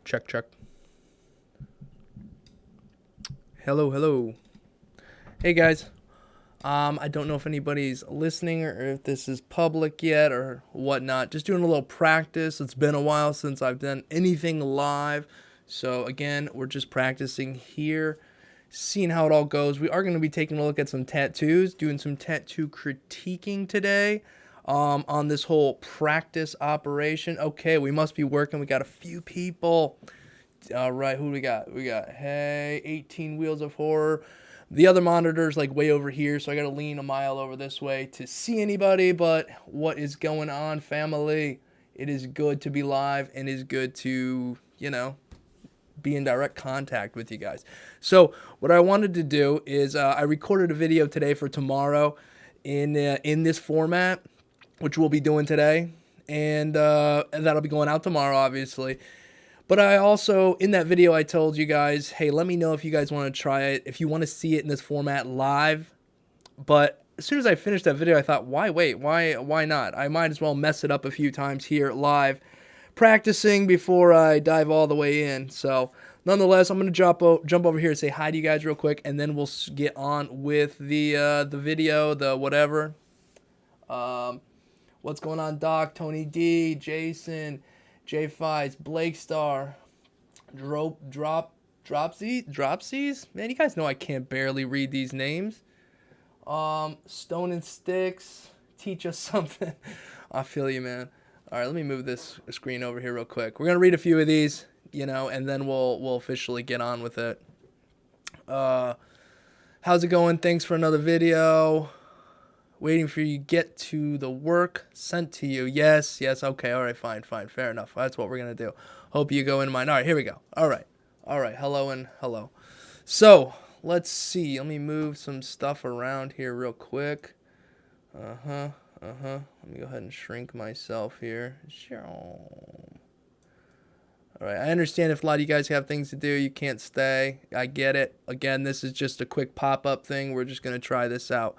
Check, check. Hello, hello. Hey guys. I don't know if anybody's listening or if this is public yet or whatnot. Just doing a little practice. It's been a while since I've done anything live. So again, we're just practicing here, seeing how it all goes. We are going to be taking a look at some tattoos, doing some tattoo critiquing today on this whole practice operation. Okay, we must be working. We got a few people. All right, who do we got? We got, hey, 18 Wheels of Horror. The other monitor's like way over here, so I got to lean a mile over this way to see anybody. But what is going on, family? It is good to be live and it is good to, be in direct contact with you guys. So what I wanted to do is I recorded a video today for tomorrow in this format, which we'll be doing today. And that'll be going out tomorrow, obviously. But I also, in that video, I told you guys, hey, let me know if you guys want to try it, if you want to see it in this format live. But as soon as I finished that video, I thought, why wait? Why not? I might as well mess it up a few times here live, practicing before I dive all the way in. So nonetheless, I'm going to jump over here and say hi to you guys real quick, and then we'll get on with the video, the whatever. What's going on, Doc, Tony D, Jason, J Fives, Blake Star, Dropsies? Man, you guys know I can't barely read these names. Stone and Sticks, teach us something. I feel you, man. All right, let me move this screen over here real quick. We're gonna read a few of these, and then we'll officially get on with it. How's it going? Thanks for another video. Waiting for you to get to the work sent to you. Yes, okay, all right, fine, fair enough. That's what we're going to do. Hope you go in mine. All right, here we go. All right, hello and hello. So, let's see. Let me move some stuff around here real quick. Let me go ahead and shrink myself here. All right, I understand if a lot of you guys have things to do, you can't stay. I get it. Again, this is just a quick pop-up thing. We're just going to try this out.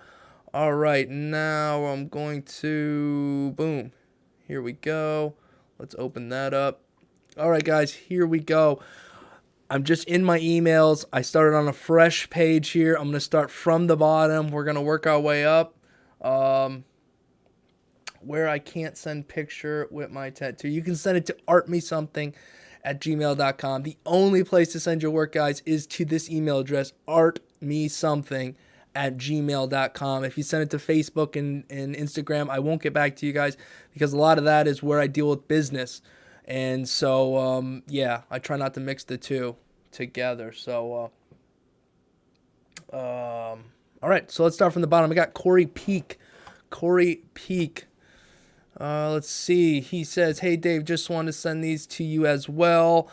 All right, now I'm going to, boom, here we go. Let's open that up. All right, guys, here we go. I'm just in my emails. I started on a fresh page here. I'm going to start from the bottom. We're going to work our way up. Where I can't send picture with my tattoo. You can send it to artmesomething@gmail.com. The only place to send your work, guys, is to this email address, artmesomething@gmail.com. If you send it to Facebook and Instagram, I won't get back to you guys because a lot of that is where I deal with business. And so, yeah, I try not to mix the two together. So, all right, so let's start from the bottom. I got Corey Peak. Let's see. He says, hey, Dave, just wanted to send these to you as well.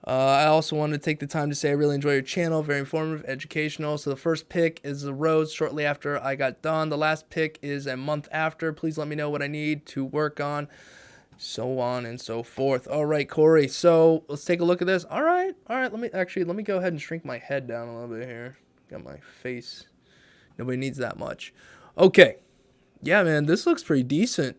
I also wanted to take the time to say I really enjoy your channel. Very informative, educational. So the first pick is the rose shortly after I got done. The last pick is a month after. Please let me know what I need to work on. So on and so forth. All right, Corey. So let's take a look at this. All right. Let me go ahead and shrink my head down a little bit here. Got my face. Nobody needs that much. Okay. Yeah, man, this looks pretty decent.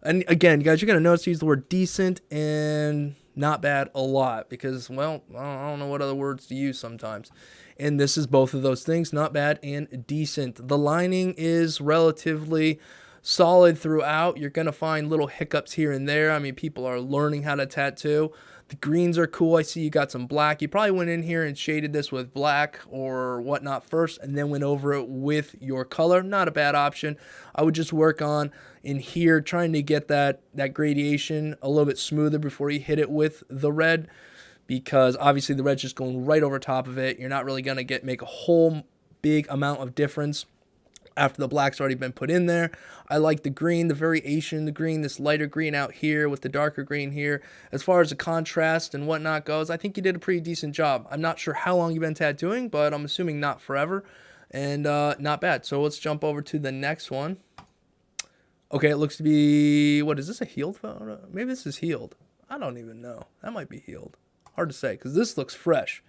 And again, guys, you're going to notice I use the word decent and not bad a lot because, well, I don't know what other words to use sometimes. And this is both of those things, not bad and decent. The lining is relatively solid throughout. You're going to find little hiccups here and there. I mean, people are learning how to tattoo. The greens are cool. I see you got some black. You probably went in here and shaded this with black or whatnot first and then went over it with your color. Not a bad option. I would just work on in here trying to get that gradation a little bit smoother before you hit it with the red because obviously the red's just going right over top of it. You're not really going to make a whole big amount of difference after the black's already been put in there. I like the green, the variation in the green, this lighter green out here with the darker green here. As far as the contrast and whatnot goes, I think you did a pretty decent job. I'm not sure how long you've been tattooing, but I'm assuming not forever. And not bad. So let's jump over to the next one. Okay, it looks to be, what is this, a healed photo? Maybe this is healed. I don't even know. That might be healed. Hard to say, because this looks fresh.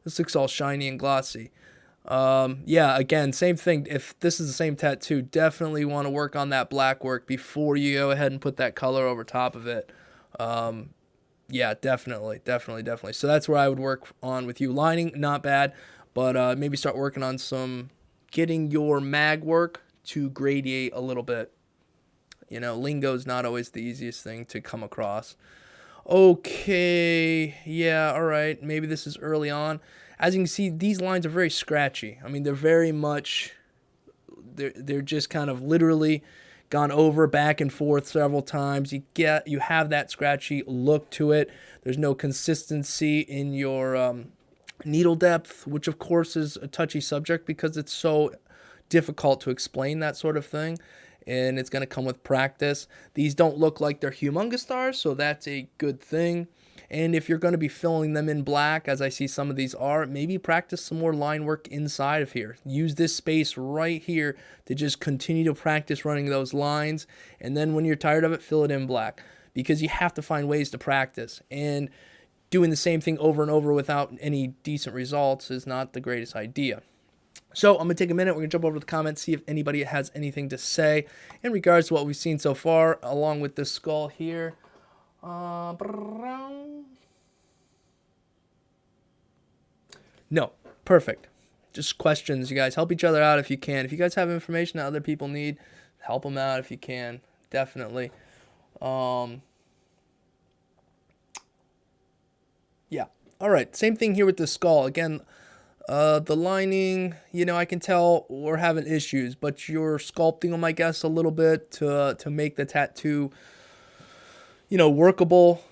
This looks all shiny and glossy. Yeah, again, same thing. If this is the same tattoo, definitely want to work on that black work before you go ahead and put that color over top of it. Yeah, definitely. So that's where I would work on with you. Lining, not bad, but maybe start working on some getting your mag work to gradiate a little bit. You know, lingo is not always the easiest thing to come across. Okay, yeah, all right. Maybe this is early on. As you can see, these lines are very scratchy. I mean, they're very much, they're just kind of literally gone over back and forth several times. You have that scratchy look to it. There's no consistency in your needle depth, which of course is a touchy subject because it's so difficult to explain that sort of thing, and it's going to come with practice. These don't look like they're humongous stars, so that's a good thing. And if you're going to be filling them in black, as I see some of these are, maybe practice some more line work inside of here. Use this space right here to just continue to practice running those lines. And then when you're tired of it, fill it in black. Because you have to find ways to practice. And doing the same thing over and over without any decent results is not the greatest idea. So I'm going to take a minute. We're going to jump over to the comments, see if anybody has anything to say in regards to what we've seen so far, along with this skull here. No, perfect. Just questions, you guys. Help each other out if you can. If you guys have information that other people need, help them out if you can. Definitely. Yeah. All right. Same thing here with the skull. Again, the lining, you know, I can tell we're having issues, but you're sculpting them, I guess, a little bit to make the tattoo, you know, workable,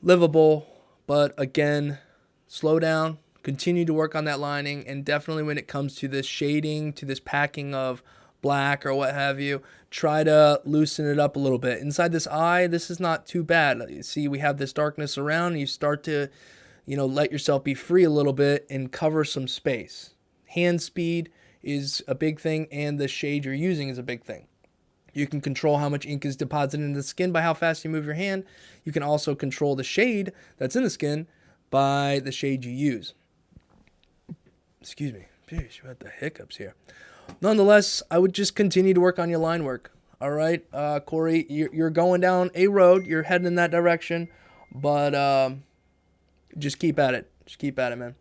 livable. But again, slow down, continue to work on that lining, and definitely when it comes to this shading, to this packing of black or what have you, try to loosen it up a little bit. Inside this eye, this is not too bad. You see, we have this darkness around, and you start to, you know, let yourself be free a little bit and cover some space. Hand speed is a big thing, and the shade you're using is a big thing. You can control how much ink is deposited in the skin by how fast you move your hand. You can also control the shade that's in the skin by the shade you use. Excuse me. Jeez, you had the hiccups here. Nonetheless, I would just continue to work on your line work. All right, Corey, you're going down a road. You're heading in that direction, but just keep at it. Just keep at it, man.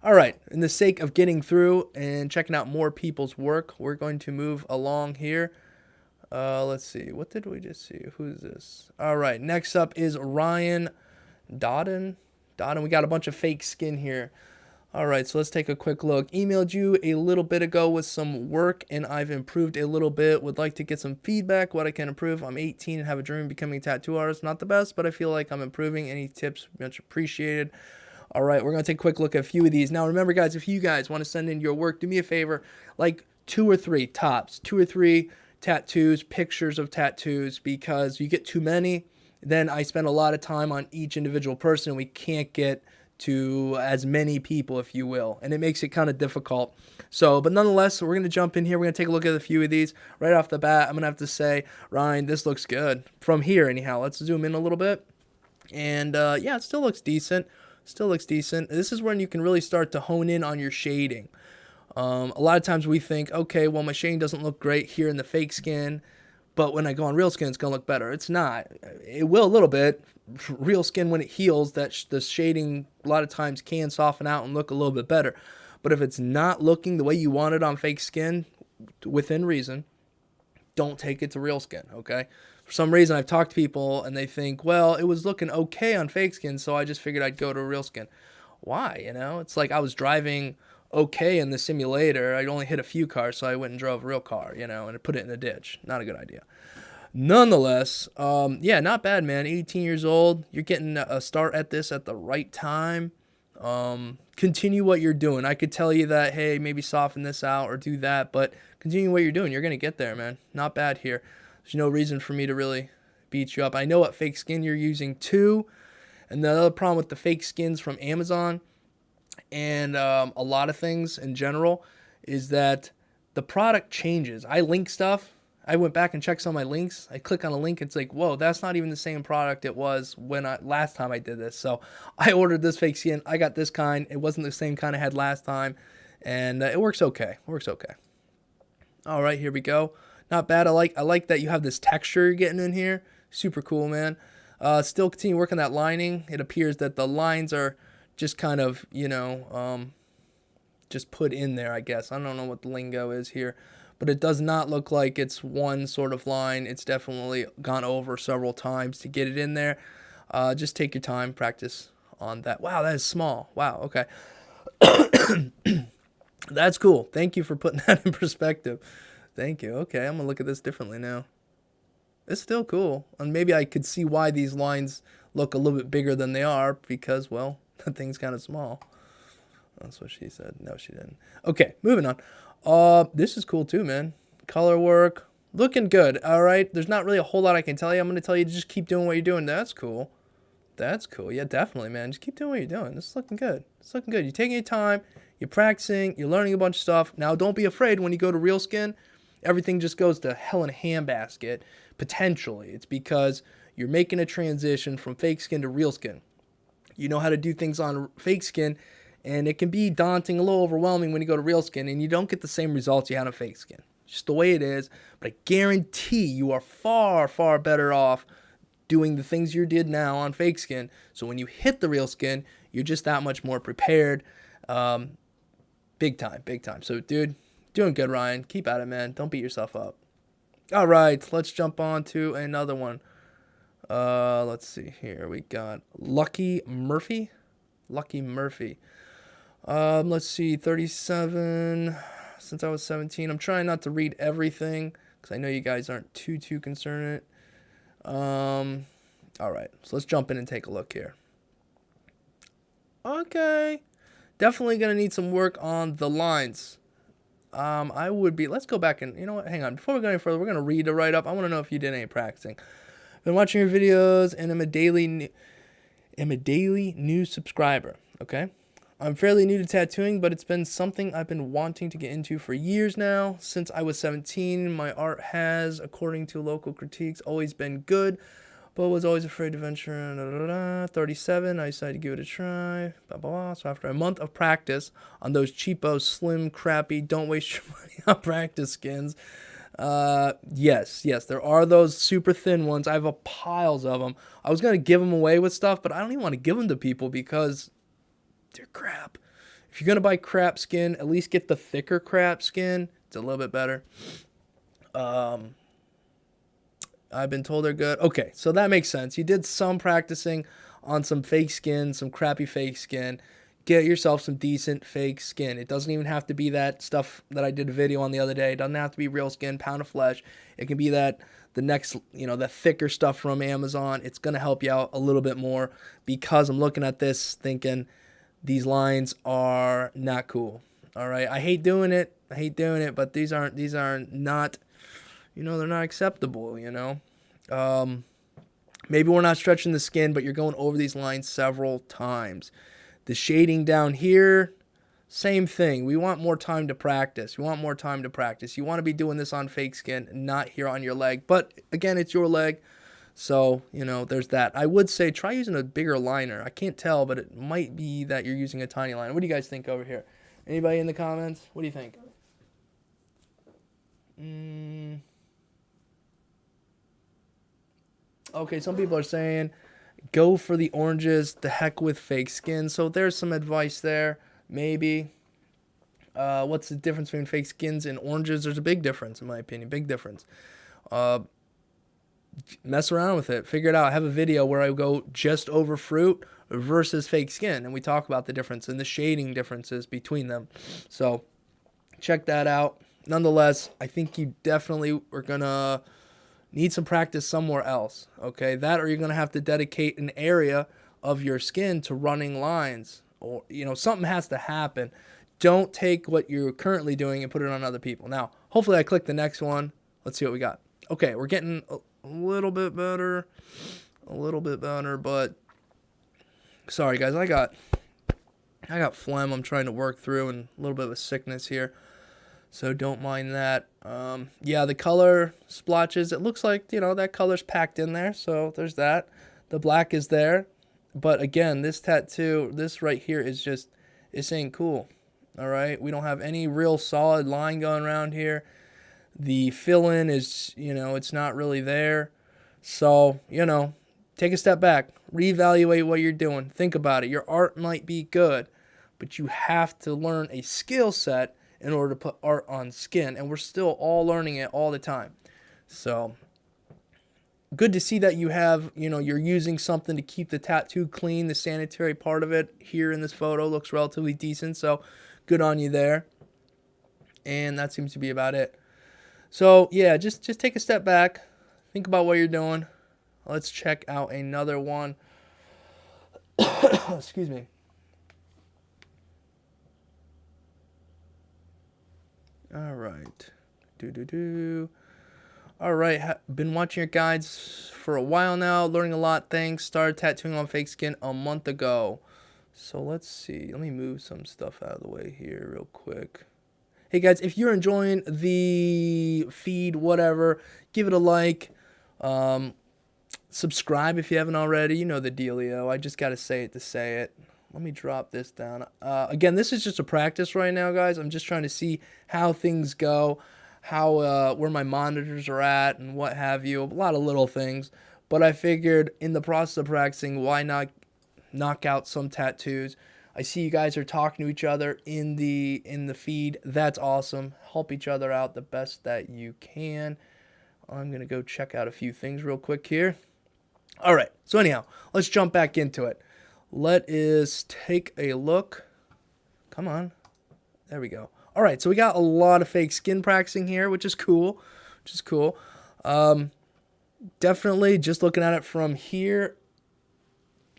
All right, in the sake of getting through and checking out more people's work, we're going to move along here. Let's see. What did we just see? Who's this? All right, next up is Ryan Dowden. We got a bunch of fake skin here. All right, so let's take a quick look. Emailed you a little bit ago with some work, and I've improved a little bit. Would like to get some feedback, what I can improve. I'm 18 and have a dream of becoming a tattoo artist. Not the best, but I feel like I'm improving. Any tips, much appreciated. All right, we're going to take a quick look at a few of these. Now, remember, guys, if you guys want to send in your work, do me a favor, like 2 or 3 tops, 2 or 3 tattoos, pictures of tattoos, because you get too many, then I spend a lot of time on each individual person, and we can't get to as many people, if you will, and it makes it kind of difficult. So, but nonetheless, we're going to jump in here. We're going to take a look at a few of these. Right off the bat, I'm going to have to say, Ryan, this looks good. From here, anyhow. Let's zoom in a little bit. And, yeah, it still looks decent. This is when you can really start to hone in on your shading. A lot of times we think, okay, well, my shading doesn't look great here in the fake skin, but when I go on real skin, it's going to look better. It's not. It will a little bit. Real skin, when it heals, the shading a lot of times can soften out and look a little bit better. But if it's not looking the way you want it on fake skin, within reason, don't take it to real skin, okay? For some reason, I've talked to people, and they think, well, it was looking okay on fake skin, so I just figured I'd go to real skin. Why, you know? It's like I was driving okay in the simulator. I'd only hit a few cars, so I went and drove a real car, you know, and put it in a ditch. Not a good idea. Nonetheless, yeah, not bad, man. 18 years old. You're getting a start at this at the right time. Continue what you're doing. I could tell you that, hey, maybe soften this out or do that, but continue what you're doing. You're going to get there, man. Not bad here. There's no reason for me to really beat you up. I know what fake skin you're using too. And the other problem with the fake skins from Amazon and a lot of things in general is that the product changes. I link stuff. I went back and checked some of my links. I click on a link. It's like, whoa, that's not even the same product it was when last time I did this. So I ordered this fake skin. I got this kind. It wasn't the same kind I had last time. and it works okay. Works okay. All right, here we go. Not bad. I like that you have this texture you're getting in here. Super cool, man. Still continue working that lining. It appears that the lines are just kind of, just put in there, I guess. I don't know what the lingo is here, but it does not look like it's one sort of line. It's definitely gone over several times to get it in there. Just take your time, practice on that. Wow, that is small. Wow, okay. That's cool. Thank you for putting that in perspective. Thank you. Okay, I'm going to look at this differently now. It's still cool. And maybe I could see why these lines look a little bit bigger than they are because, well, the thing's kind of small. That's what she said. No, she didn't. Okay, moving on. This is cool too, man. Color work. Looking good, all right? There's not really a whole lot I can tell you. I'm going to tell you to just keep doing what you're doing. That's cool. That's cool. Yeah, definitely, man. Just keep doing what you're doing. This is looking good. It's looking good. You're taking your time. You're practicing. You're learning a bunch of stuff. Now, don't be afraid when you go to real skin. Everything just goes to hell in a handbasket, potentially. It's because you're making a transition from fake skin to real skin. You know how to do things on fake skin, and it can be daunting, a little overwhelming when you go to real skin, and you don't get the same results you had on fake skin. Just the way it is. But I guarantee you are far, far better off doing the things you did now on fake skin. So when you hit the real skin, you're just that much more prepared. Big time, big time. So, dude, doing good, Ryan. Keep at it, man. Don't beat yourself up. All right, let's jump on to another one. Let's see here. We got Lucky Murphy. Lucky Murphy. Let's see, 37 since I was 17. I'm trying not to read everything because I know you guys aren't too concerned. All right, so let's jump in and take a look here. Okay, definitely gonna need some work on the lines. Let's go back and, you know what, hang on. Before we go any further, we're going to read the write-up. I want to know if you did any practicing. Been watching your videos, and I'm a daily new subscriber, okay? I'm fairly new to tattooing, but it's been something I've been wanting to get into for years now. Since I was 17, my art has, according to local critiques, always been good, but was always afraid to venture. 37, I decided to give it a try. Blah, blah, blah. So after a month of practice on those cheapo, slim, crappy, don't waste your money on practice skins. Yes, there are those super thin ones. I have piles of them. I was going to give them away with stuff, but I don't even want to give them to people because they're crap. If you're going to buy crap skin, at least get the thicker crap skin. It's a little bit better. I've been told they're good. Okay, so that makes sense. You did some practicing on some fake skin, some crappy fake skin. Get yourself some decent fake skin. It doesn't even have to be that stuff that I did a video on the other day. It doesn't have to be real skin, pound of flesh. It can be the next, the thicker stuff from Amazon. It's going to help you out a little bit more because I'm looking at this thinking these lines are not cool. All right, I hate doing it, but these are not, they're not acceptable, Maybe we're not stretching the skin, but you're going over these lines several times. The shading down here, same thing. We want more time to practice. You want to be doing this on fake skin, not here on your leg. But, again, it's your leg, so, there's that. I would say try using a bigger liner. I can't tell, but it might be that you're using a tiny liner. What do you guys think over here? Anybody in the comments? What do you think? Okay, some people are saying go for the oranges, the heck with fake skin. So there's some advice there, maybe. What's the difference between fake skins and oranges? There's a big difference, in my opinion, big difference. Mess around with it, figure it out. I have a video where I go just over fruit versus fake skin, and we talk about the difference and the shading differences between them. So check that out. Nonetheless, I think you definitely are going to need some practice somewhere else, okay? That or you're going to have to dedicate an area of your skin to running lines. Or, something has to happen. Don't take what you're currently doing and put it on other people. Now, hopefully I click the next one. Let's see what we got. Okay, we're getting a little bit better, but sorry, guys. I got phlegm I'm trying to work through and a little bit of a sickness here. So don't mind that. Yeah, the color splotches, it looks like, that color's packed in there. So there's that. The black is there. But again, this tattoo, this right here is just, it's ain't cool. All right, we don't have any real solid line going around here. The fill-in is, it's not really there. So, take a step back, reevaluate what you're doing. Think about it. Your art might be good, but you have to learn a skill set in order to put art on skin, and we're still all learning it all the time. So, good to see that you have, you're using something to keep the tattoo clean. The sanitary part of it here in this photo looks relatively decent, so good on you there. And that seems to be about it. So, yeah, just take a step back. Think about what you're doing. Let's check out another one. Excuse me. All right. All right. Been watching your guides for a while now. Learning a lot. Thanks. Started tattooing on fake skin a month ago. So let's see. Let me move some stuff out of the way here real quick. Hey guys, if you're enjoying the feed, whatever, give it a like. Subscribe if you haven't already. You know the dealio. I just got to say it to say it. Let me drop this down. Again, this is just a practice right now, guys. I'm just trying to see how things go, how where my monitors are at and what have you. A lot of little things. But I figured in the process of practicing, why not knock out some tattoos? I see you guys are talking to each other in the feed. That's awesome. Help each other out the best that you can. I'm going to go check out a few things real quick here. All right. So anyhow, let's jump back into it. Let us take a look. Come on. There we go. All right. So we got a lot of fake skin practicing here, which is cool. Definitely just looking at it from here.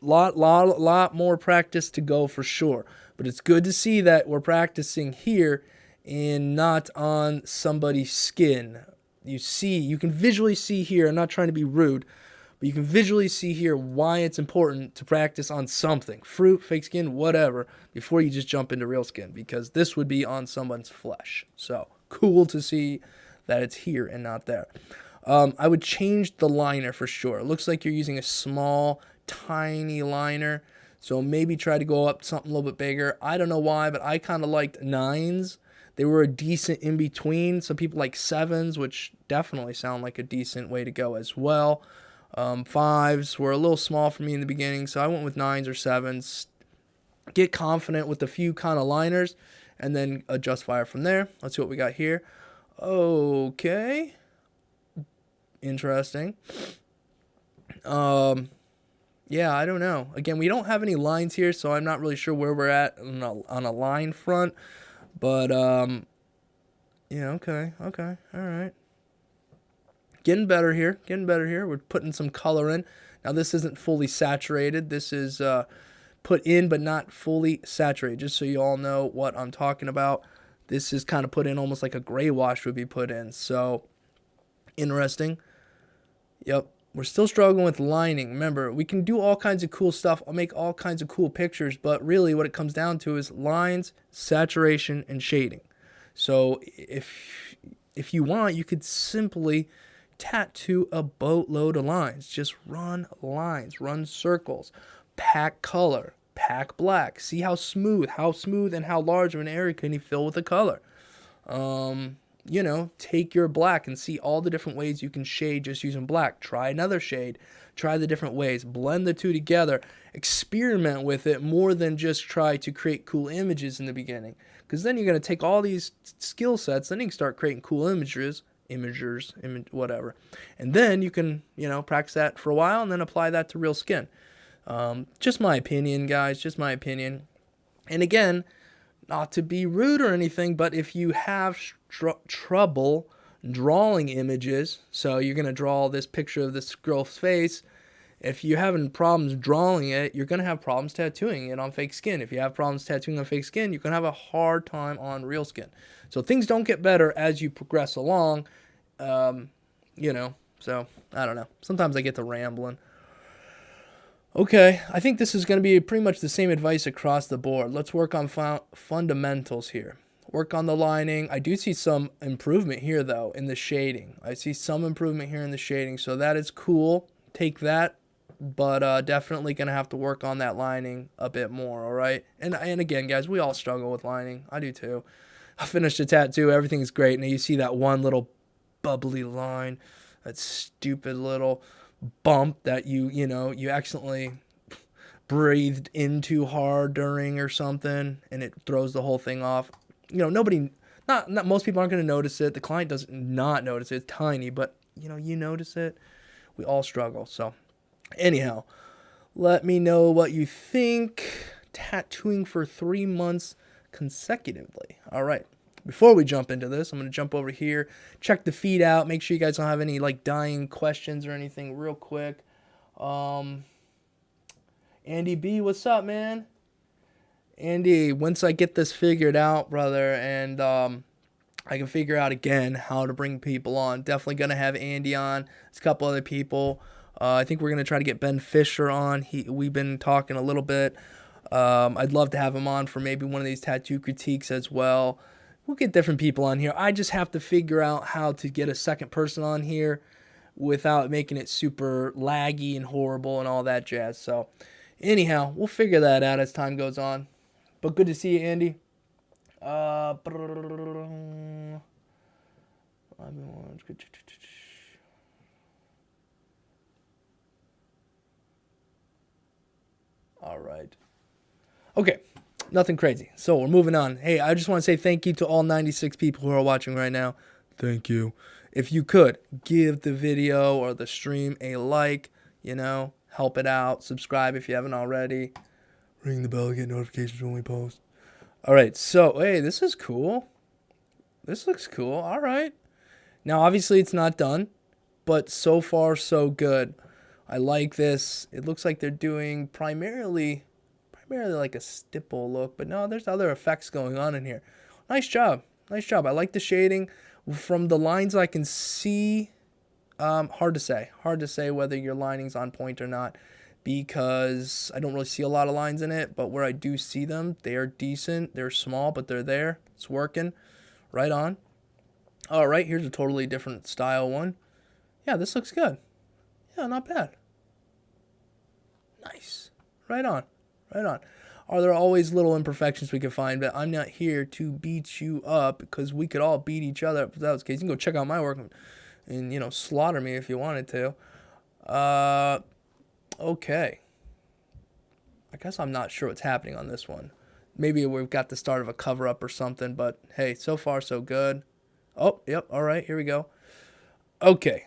Lot more practice to go for sure. But it's good to see that we're practicing here and not on somebody's skin. You can visually see here, I'm not trying to be rude, but you can visually see here why it's important to practice on something, fruit, fake skin, whatever, before you just jump into real skin, because this would be on someone's flesh. So cool to see that it's here and not there. I would change the liner for sure. It looks like you're using a small, tiny liner, so maybe try to go up something a little bit bigger. I don't know why, but I kind of liked 9s. They were a decent in between. Some people like 7s, which definitely sound like a decent way to go as well. 5s were a little small for me in the beginning, so I went with 9s or 7s. Get confident with a few kind of liners, and then adjust fire from there. Let's see what we got here. Okay. Interesting. Yeah, I don't know. Again, we don't have any lines here, so I'm not really sure where we're at on a line front. But, yeah, okay, all right. Getting better here. We're putting some color in. Now, this isn't fully saturated. This is put in but not fully saturated, just so you all know what I'm talking about. This is kind of put in almost like a gray wash would be put in. So, interesting. Yep. We're still struggling with lining. Remember, we can do all kinds of cool stuff. I'll make all kinds of cool pictures, but really what it comes down to is lines, saturation, and shading. So if you want, you could simply tattoo a boatload of lines. Just run lines, run circles, pack color, pack black. See how smooth and how large of an area can you fill with a color. Take your black and see all the different ways you can shade just using black. Try another shade. Try the different ways. Blend the two together. Experiment with it more than just try to create cool images in the beginning. Because then you're going to take all these skill sets, then you can start creating cool whatever. And then you can, practice that for a while and then apply that to real skin. Just my opinion, guys. Just my opinion. And again, not to be rude or anything, but if you have trouble drawing images, so you're going to draw this picture of this girl's face, if you're having problems drawing it, you're going to have problems tattooing it on fake skin. If you have problems tattooing on fake skin, you're going to have a hard time on real skin. So things don't get better as you progress along, so I don't know. Sometimes I get to rambling. Okay, I think this is going to be pretty much the same advice across the board. Let's work on fundamentals here. Work on the lining. I do see some improvement here, though, in the shading. I see some improvement here in the shading, so that is cool. Take that, but definitely going to have to work on that lining a bit more, all right? And again, guys, we all struggle with lining. I do too. I finished a tattoo. Everything's great. Now you see that one little bubbly line, that stupid little bump that you accidentally breathed in too hard during or something, and it throws the whole thing off. Nobody, not most people aren't going to notice it. The client does not notice it. It's tiny, but you notice it. We all struggle. So anyhow, let me know what you think. Tattooing for 3 months consecutively. All right. Before we jump into this, I'm going to jump over here, check the feed out, make sure you guys don't have any dying questions or anything real quick. Andy B, what's up, man? Andy, once I get this figured out, brother, and I can figure out again how to bring people on, definitely going to have Andy on. There's a couple other people. I think we're going to try to get Ben Fisher on. We've been talking a little bit. I'd love to have him on for maybe one of these tattoo critiques as well. We'll get different people on here. I just have to figure out how to get a second person on here without making it super laggy and horrible and all that jazz. So anyhow, we'll figure that out as time goes on. But good to see you, Andy. All right. Okay. Nothing crazy. So we're moving on. Hey, I just want to say thank you to all 96 people who are watching right now. Thank you. If you could, give the video or the stream a like, help it out. Subscribe if you haven't already. Ring the bell to get notifications when we post. All right. So, hey, this is cool. This looks cool. All right. Now, obviously, it's not done, but so far, so good. I like this. It looks like they're doing primarily like a stipple look, but no, there's other effects going on in here. Nice job. I like the shading. From the lines I can see, hard to say whether your lining's on point or not, because I don't really see a lot of lines in it, but where I do see them, they are decent. They're small, but they're there. It's working. Right on. All right, here's a totally different style one. Yeah, this looks good. Yeah, not bad. Nice. Right on. Are there always little imperfections we can find? But I'm not here to beat you up, because we could all beat each other up if that was the case. You can go check out my work and slaughter me if you wanted to. Okay. I guess I'm not sure what's happening on this one. Maybe we've got the start of a cover-up or something, but hey, so far so good. Oh, yep, all right, here we go. Okay.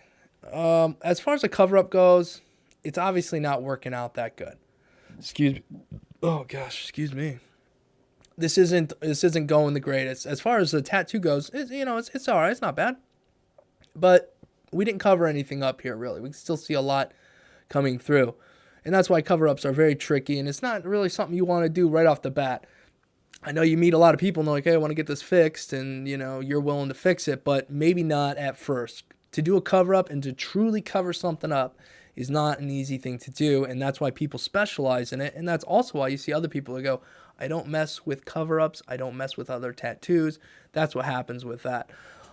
As far as the cover-up goes, it's obviously not working out that good. Excuse me. Oh gosh, excuse me. This isn't going the greatest. As far as the tattoo goes, it's all right. It's not bad. But we didn't cover anything up here, really. We can still see a lot coming through. And that's why cover-ups are very tricky, and it's not really something you want to do right off the bat. I know you meet a lot of people and they're like, hey, I want to get this fixed, and you're willing to fix it, but maybe not at first. To do a cover-up and to truly cover something up is not an easy thing to do, and that's why people specialize in it, and that's also why you see other people that go, I don't mess with cover-ups, I don't mess with other tattoos. That's what happens with that.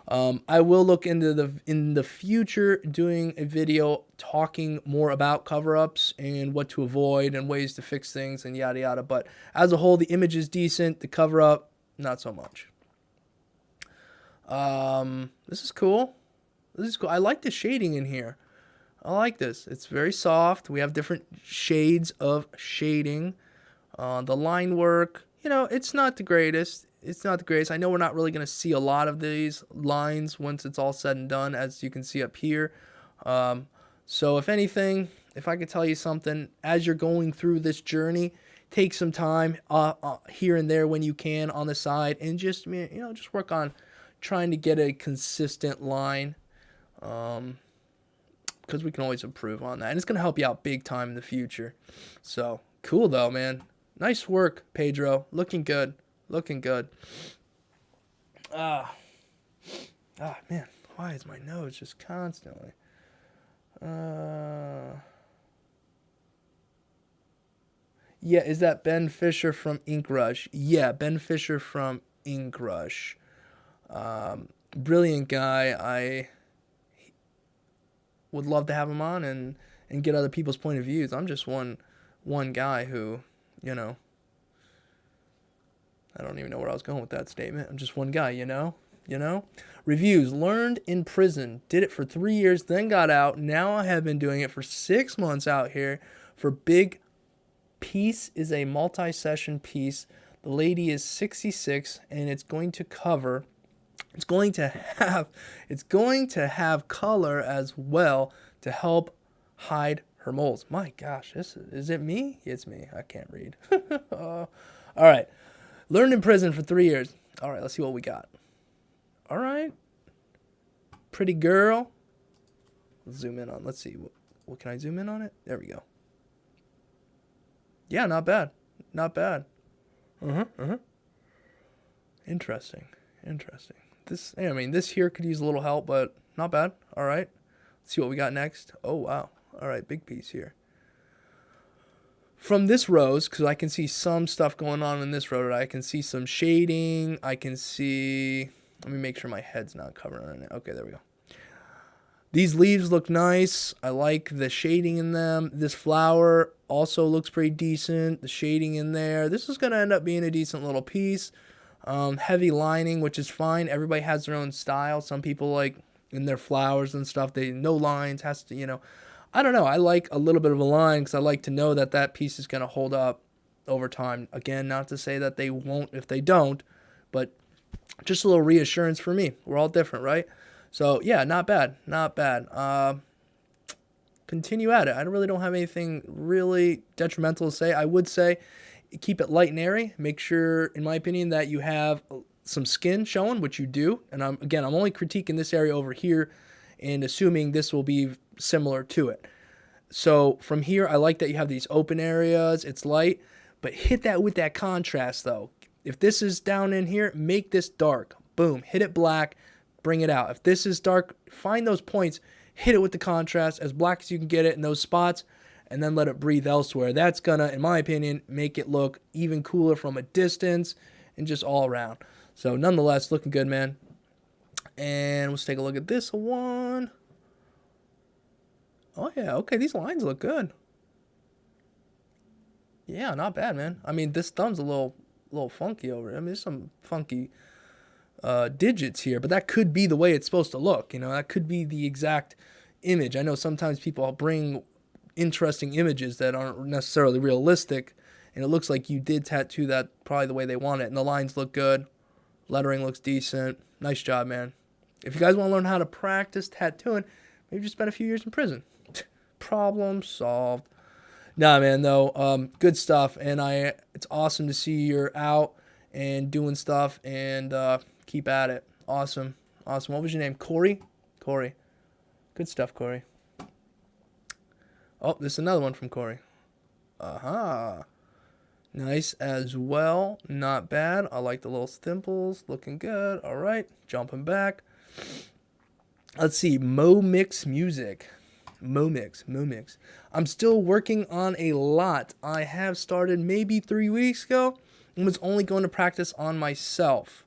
I will look into in the future doing a video talking more about cover-ups and what to avoid and ways to fix things and yada yada, but as a whole, the image is decent, the cover-up, not so much. This is cool. I like the shading in here. I like this. It's very soft. We have different shades of shading. The line work, it's not the greatest. I know we're not really going to see a lot of these lines once it's all said and done, as you can see up here. So if anything, if I could tell you something, as you're going through this journey, take some time here and there when you can on the side, and just work on trying to get a consistent line. Because we can always improve on that, and it's going to help you out big time in the future. So cool though, man. Nice work, Pedro. Looking good. Man, why is my nose just constantly? Yeah, is that Ben Fisher from Ink Rush? Yeah, Ben Fisher from Ink Rush. Brilliant guy. I would love to have him on, and and get other people's point of views. I'm just one guy who, you know, I don't even know where I was going with that statement. I'm just one guy, you know? Reviews. Learned in prison. Did it for 3 years, then got out. Now I have been doing it for 6 months out here for Big. Piece is a multi-session piece. The lady is 66, and it's going to have color as well to help hide her moles. My gosh, is it me? It's me. I can't read. All right. Learned in prison for 3 years. All right, let's see what we got. All right. Pretty girl. Let's zoom in on. Let's see. What can I zoom in on it? There we go. Yeah, not bad. Not bad. Interesting. This here could use a little help, but not bad. All right. Let's see what we got next. Oh, wow. All right, big piece here. From this rose, because I can see some stuff going on in this row, I can see some shading. I can see... Let me make sure my head's not covering it. Okay, there we go. These leaves look nice. I like the shading in them. This flower also looks pretty decent. The shading in there. This is going to end up being a decent little piece. Heavy lining, which is fine. Everybody has their own style. Some people like in their flowers and stuff, no lines, has to, you know. I don't know. I like a little bit of a line because I like to know that that piece is going to hold up over time. Again, not to say that they won't if they don't, but just a little reassurance for me. We're all different, right? So, yeah, not bad. Continue at it. I really don't have anything really detrimental to say. I would say keep it light and airy. Make sure, in my opinion, that you have some skin showing, which you do. And I'm only critiquing this area over here and assuming this will be similar to it. So from here, I like that you have these open areas. It's light, but hit that with that contrast, though. If this is down in here, make this dark. Boom. Hit it black. Bring it out. If this is dark, find those points, hit it with the contrast as black as you can get it in those spots, and then let it breathe elsewhere. That's gonna, in my opinion, make it look even cooler from a distance and just all around. So nonetheless, looking good, man. And let's take a look at this one. Oh yeah, okay, these lines look good. Yeah, not bad, man. I mean, this thumb's a little funky over it. I mean, there's some funky digits here, but that could be the way it's supposed to look. You know, that could be the exact image. I know sometimes people bring interesting images that aren't necessarily realistic, and it looks like you did tattoo that probably the way they want it, and the lines look good. Lettering looks decent. Nice job, man. If you guys want to learn how to practice tattooing, maybe just spend a few years in prison. Problem solved. Nah, man, though, good stuff, and it's awesome to see you're out and doing stuff, and keep at it. Awesome. What was your name? Corey? Good stuff, Corey. Oh, this is another one from Corey. Nice as well. Not bad. I like the little stimples. Looking good. All right. Jumping back. Let's see. Mo Mix Music. Mo Mix. I'm still working on a lot. I have started maybe 3 weeks ago and was only going to practice on myself.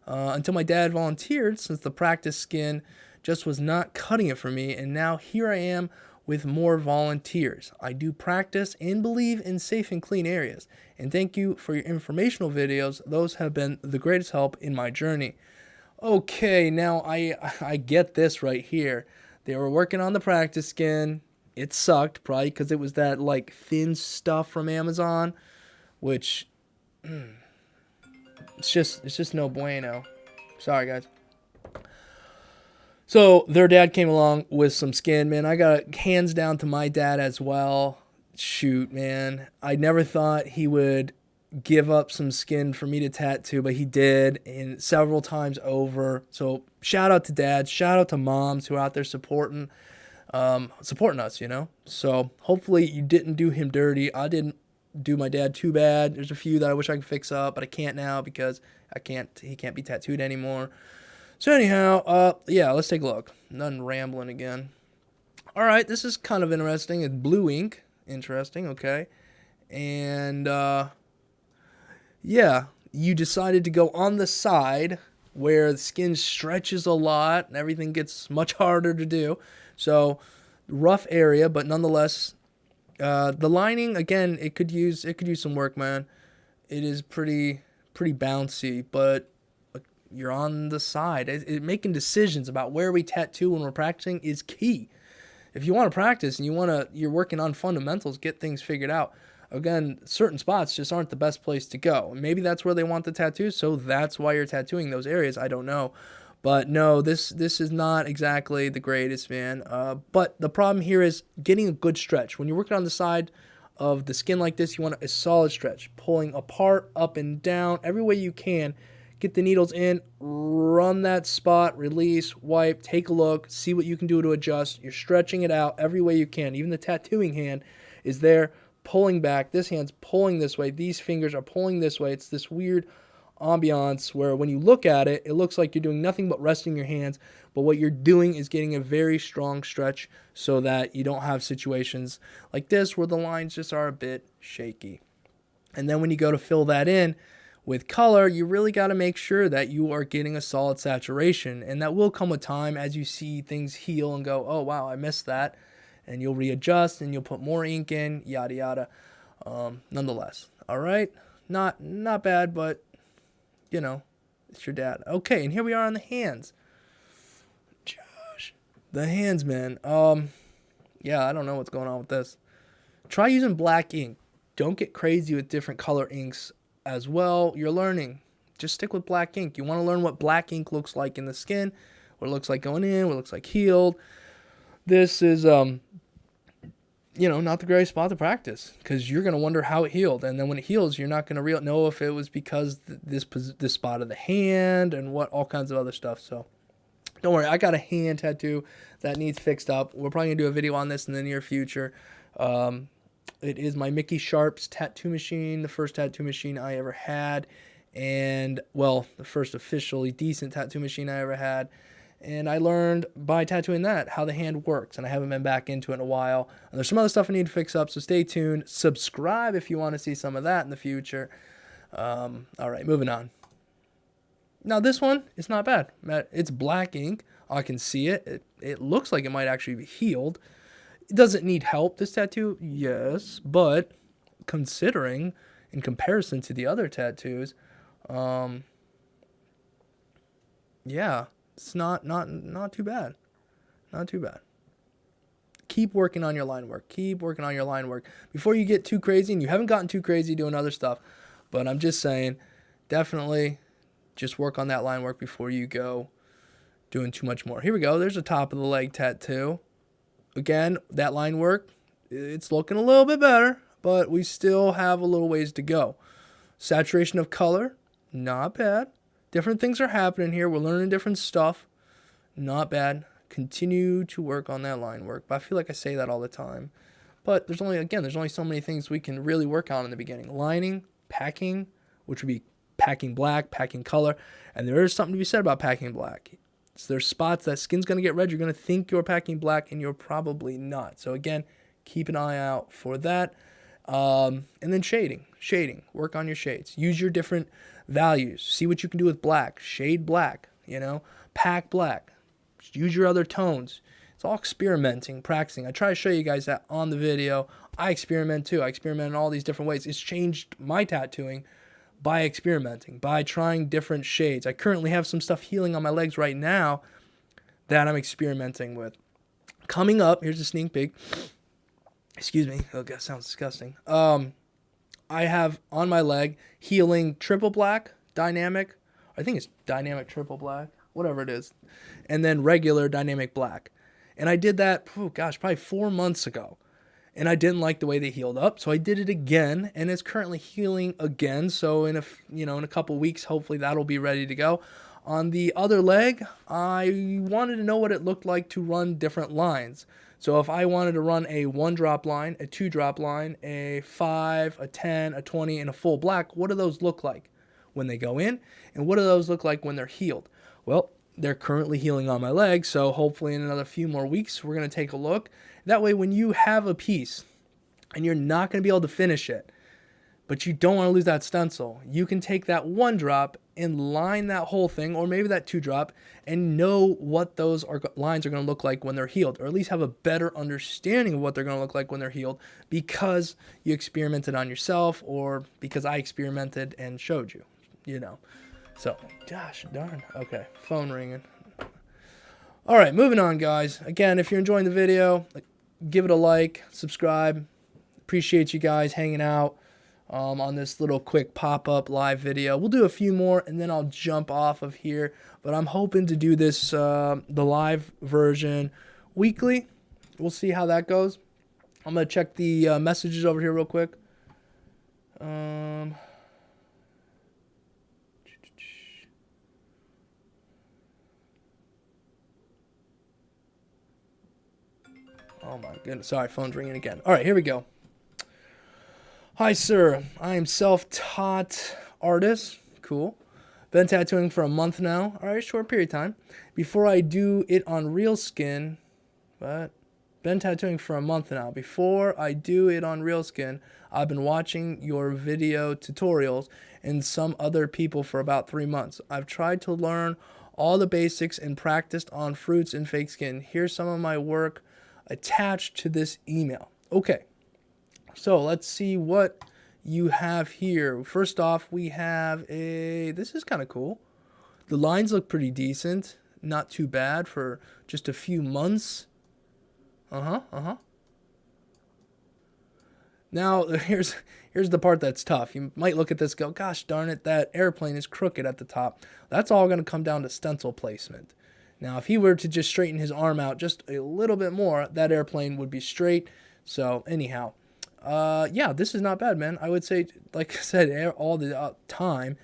Until my dad volunteered, since the practice skin just was not cutting it for me, and now here I am with more volunteers. I do practice and believe in safe and clean areas, and thank you for your informational videos. Those have been the greatest help in my journey. Okay, now I get this right here. They were working on the practice skin. It sucked, probably because it was that like thin stuff from Amazon, which... It's just no bueno. Sorry, guys. So their dad came along with some skin, man. I got hands down to my dad as well. Shoot, man. I never thought he would give up some skin for me to tattoo, but he did, and several times over. So shout out to dads, shout out to moms who are out there supporting us, you know. So hopefully you didn't do him dirty. I didn't do my dad too bad. There's a few that I wish I could fix up, but I can't now because he can't be tattooed anymore. So anyhow, yeah, let's take a look. Nothing rambling again. All right, this is kind of interesting. It's blue ink. Interesting, okay. And yeah, you decided to go on the side where the skin stretches a lot and everything gets much harder to do. So rough area, but nonetheless, the lining again, it could use some work, man. It is pretty bouncy, but you're on the side. Making decisions about where we tattoo when we're practicing is key. If you want to practice and you're working on fundamentals, get things figured out. Again, certain spots just aren't the best place to go. Maybe that's where they want the tattoo, so that's why you're tattooing those areas. I don't know. But no, this is not exactly the greatest, man. But the problem here is getting a good stretch. When you're working on the side of the skin like this, you want a solid stretch. Pulling apart, up and down, every way you can. Get the needles in, run that spot, release, wipe, take a look, see what you can do to adjust. You're stretching it out every way you can. Even the tattooing hand is there pulling back. This hand's pulling this way. These fingers are pulling this way. It's this weird ambiance where when you look at it, it looks like you're doing nothing but resting your hands. But what you're doing is getting a very strong stretch so that you don't have situations like this where the lines just are a bit shaky. And then when you go to fill that in, with color, you really got to make sure that you are getting a solid saturation, and that will come with time as you see things heal and go, oh wow, I missed that, and you'll readjust and you'll put more ink in, yada yada. Nonetheless, all right, not bad, but you know, it's your dad. Okay, and here we are on the hands. Josh, the hands, man. Yeah, I don't know what's going on with this. Try using black ink. Don't get crazy with different color inks. As well, you're learning. Just stick with black ink. You want to learn what black ink looks like in the skin, what it looks like going in, what it looks like healed. This is, not the greatest spot to practice because you're going to wonder how it healed. And then when it heals, you're not going to know if it was because this spot of the hand and all kinds of other stuff. So don't worry. I got a hand tattoo that needs fixed up. We're probably going to do a video on this in the near future. It is my Mickey Sharp's tattoo machine, the first tattoo machine I ever had, and, well, the first officially decent tattoo machine I ever had, and I learned by tattooing that how the hand works, and I haven't been back into it in a while, and there's some other stuff I need to fix up, so stay tuned, subscribe if you want to see some of that in the future. All right, moving on. Now, this one is not bad. It's black ink. I can see it. It looks like it might actually be healed. It doesn't need help, this tattoo, yes, but considering in comparison to the other tattoos, yeah, it's not too bad. Not too bad. Keep working on your line work. Keep working on your line work before you get too crazy, and you haven't gotten too crazy doing other stuff, but I'm just saying, definitely just work on that line work before you go doing too much more. Here we go. There's a top of the leg tattoo. Again, that line work, it's looking a little bit better, but we still have a little ways to go. Saturation of color, not bad. Different things are happening here. We're learning different stuff. Not bad. Continue to work on that line work. But I feel like I say that all the time. But there's only so many things we can really work on in the beginning. Lining, packing, which would be packing black, packing color. And there is something to be said about packing black. So there's spots that skin's going to get red. You're going to think you're packing black, and you're probably not. So again, keep an eye out for that. And then shading. Work on your shades. Use your different values. See what you can do with black. Shade black, pack black. Use your other tones. It's all experimenting, practicing. I try to show you guys that on the video. I experiment too. I experiment in all these different ways. It's changed my tattooing by experimenting, by trying different shades. I currently have some stuff healing on my legs right now that I'm experimenting with. Coming up, here's a sneak peek. Excuse me. Oh, that sounds disgusting. I have on my leg healing triple black, dynamic. I think it's dynamic triple black, whatever it is. And then regular dynamic black. And I did that, probably 4 months ago. And I didn't like the way they healed up, so I did it again, and it's currently healing again. So in a couple weeks, hopefully that'll be ready to go. On the other leg, I wanted to know what it looked like to run different lines. So if I wanted to run a 1-drop line, a 2-drop line, a 5, a 10, a 20, and a full black, what do those look like when they go in? And what do those look like when they're healed? Well, they're currently healing on my leg, so hopefully in another few more weeks, we're going to take a look. That way, when you have a piece and you're not going to be able to finish it, but you don't want to lose that stencil, you can take that 1-drop and line that whole thing, or maybe that 2-drop, and know what those lines are going to look like when they're healed, or at least have a better understanding of what they're going to look like when they're healed because you experimented on yourself, or because I experimented and showed you, you know. So, gosh darn. Okay, phone ringing. All right, moving on, guys. Again, if you're enjoying the video, give it a like, subscribe. Appreciate you guys hanging out on this little quick pop-up live video. We'll do a few more, and then I'll jump off of here. But I'm hoping to do this, the live version, weekly. We'll see how that goes. I'm going to check the messages over here real quick. Oh my goodness. Sorry, phone's ringing again. All right, here we go. Hi, sir. I am self-taught artist. Cool. Been tattooing for a month now. All right, short period of time. Before I do it on real skin, but been tattooing for a month now. Before I do it on real skin, I've been watching your video tutorials and some other people for about 3 months. I've tried to learn all the basics and practiced on fruits and fake skin. Here's some of my work attached to this email. Okay. So let's see what you have here. First off, we have this is kind of cool. The lines look pretty decent. Not too bad for just a few months. Now, here's the part that's tough. You might look at this and go, gosh darn it, that airplane is crooked at the top. That's all going to come down to stencil placement. Now, if he were to just straighten his arm out just a little bit more, that airplane would be straight. So, anyhow. Yeah, this is not bad, man. I would say, like I said, all the time,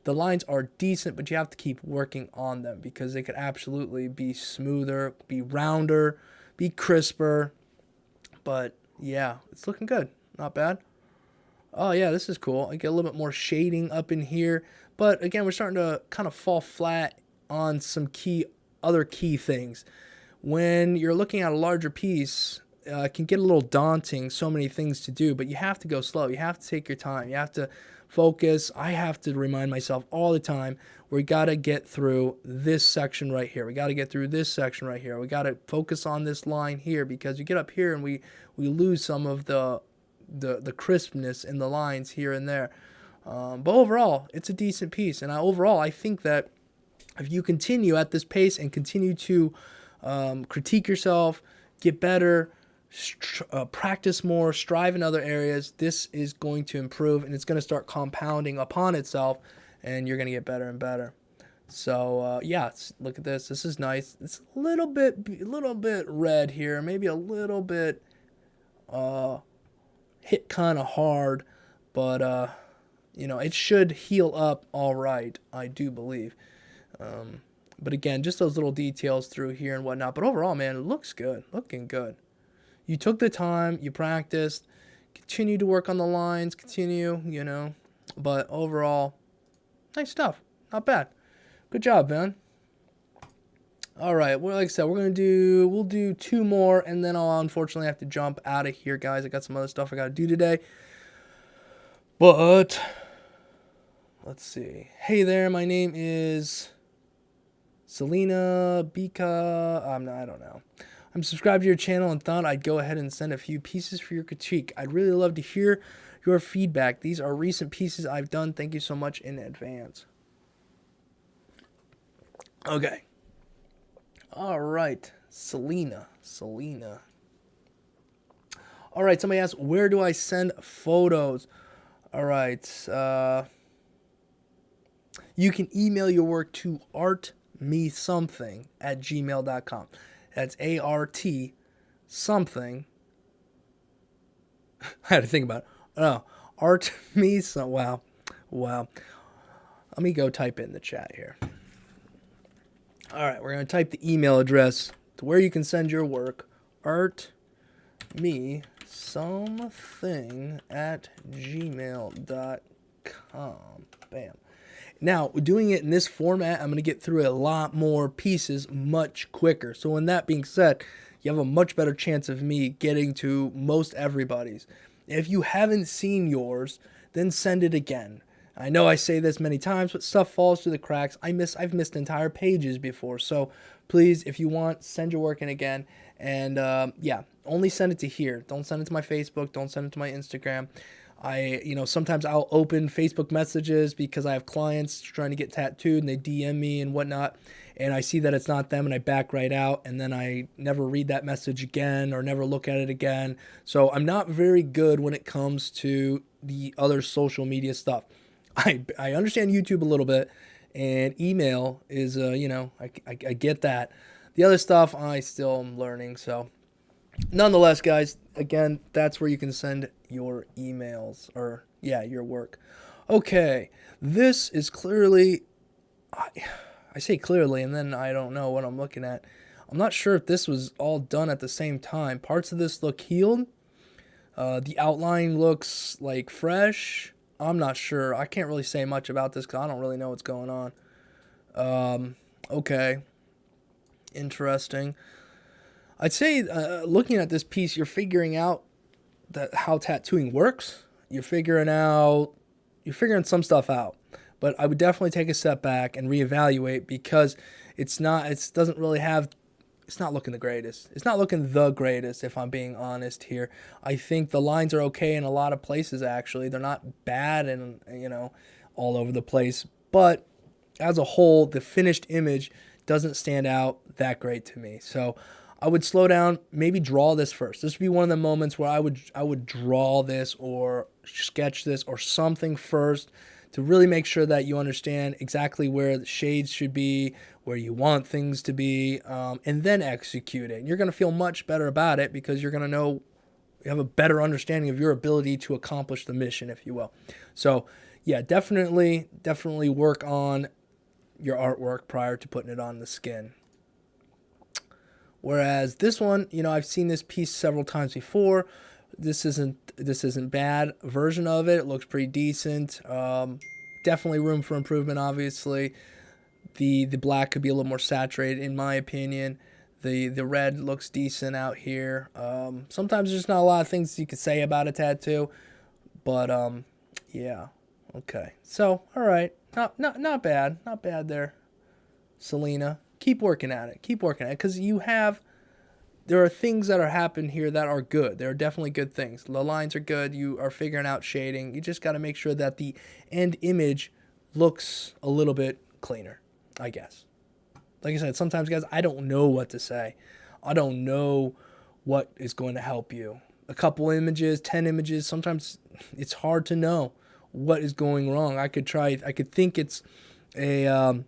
the lines are decent, but you have to keep working on them because they could absolutely be smoother, be rounder, be crisper. But yeah, it's looking good. Not bad. Oh yeah, this is cool. I get a little bit more shading up in here, but again, we're starting to kind of fall flat on some other key things. When you're looking at a larger piece, it can get a little daunting, so many things to do, but you have to go slow. You have to take your time. You have to focus. I have to remind myself all the time, we got to get through this section right here. We got to get through this section right here. We got to focus on this line here, because you get up here and we lose some of the crispness in the lines here and there. But overall, it's a decent piece. And overall, I think that if you continue at this pace and continue to critique yourself, get better, practice more, strive in other areas, this is going to improve, and it's going to start compounding upon itself, and you're going to get better and better. So yeah, look at this. This is nice. It's a little bit red here, maybe a little bit hit kind of hard, but you know, it should heal up all right, I do believe. But again, just those little details through here and whatnot. But overall, man, it looks good, looking good. You took the time, you practiced, continue to work on the lines, continue, you know. But overall, nice stuff. Not bad. Good job, man. All right, well, like I said, we'll do 2 more, and then I'll unfortunately have to jump out of here, guys. I got some other stuff I got to do today. But let's see. Hey there, my name is Selena, Bica. I don't know. I'm subscribed to your channel and thought I'd go ahead and send a few pieces for your critique. I'd really love to hear your feedback. These are recent pieces I've done. Thank you so much in advance. Okay. All right. Selena. All right. Somebody asked, where do I send photos? All right. You can email your work to artmesomething@gmail.com. That's ART something. I had to think about it. Oh, artmesomething. Wow. Let me go type it in the chat here. All right, we're going to type the email address to where you can send your work. artmesomething@gmail.com. Bam. Now, doing it in this format, I'm going to get through a lot more pieces much quicker. So, with that being said, you have a much better chance of me getting to most everybody's. If you haven't seen yours, then send it again. I know I say this many times, but stuff falls through the cracks. I've missed entire pages before. So please, if you want, send your work in again. And yeah, only send it to here. Don't send it to my Facebook. Don't send it to my Instagram. Sometimes I'll open Facebook messages because I have clients trying to get tattooed and they DM me and whatnot. And I see that it's not them and I back right out. And then I never read that message again or never look at it again. So I'm not very good when it comes to the other social media stuff. I understand YouTube a little bit, and email is, I get that. The other stuff, I still am learning. So, nonetheless, guys, again, that's where you can send your emails or, yeah, your work. Okay, this is clearly, I say clearly, and then I don't know what I'm looking at. I'm not sure if this was all done at the same time. Parts of this look healed. The outline looks like fresh. I'm not sure. I can't really say much about this because I don't really know what's going on. Okay. Interesting. I'd say looking at this piece, you're figuring out how tattooing works. You're figuring some stuff out. But I would definitely take a step back and reevaluate because it's not looking the greatest. It's not looking the greatest, if I'm being honest here. I think the lines are okay in a lot of places, actually. They're not bad and, all over the place. But as a whole, the finished image doesn't stand out that great to me. So I would slow down, maybe draw this first. This would be one of the moments where I would draw this or sketch this or something first to really make sure that you understand exactly where the shades should be, where you want things to be, and then execute it. And you're going to feel much better about it because you're going to know, you have a better understanding of your ability to accomplish the mission, if you will. So, yeah, definitely work on your artwork prior to putting it on the skin. Whereas this one, I've seen this piece several times before. This isn't bad version of it. It looks pretty decent. Definitely room for improvement, obviously. The black could be a little more saturated, in my opinion. The red looks decent out here. Sometimes there's not a lot of things you could say about a tattoo, but yeah, okay. So all right, not bad there, Selena. Keep working at it, because there are things that are happening here that are good. There are definitely good things. The lines are good. You are figuring out shading. You just got to make sure that the end image looks a little bit cleaner, I guess. Like I said, sometimes, guys, I don't know what to say. I don't know what is going to help you. A couple images, 10 images, sometimes it's hard to know what is going wrong. I could think it's a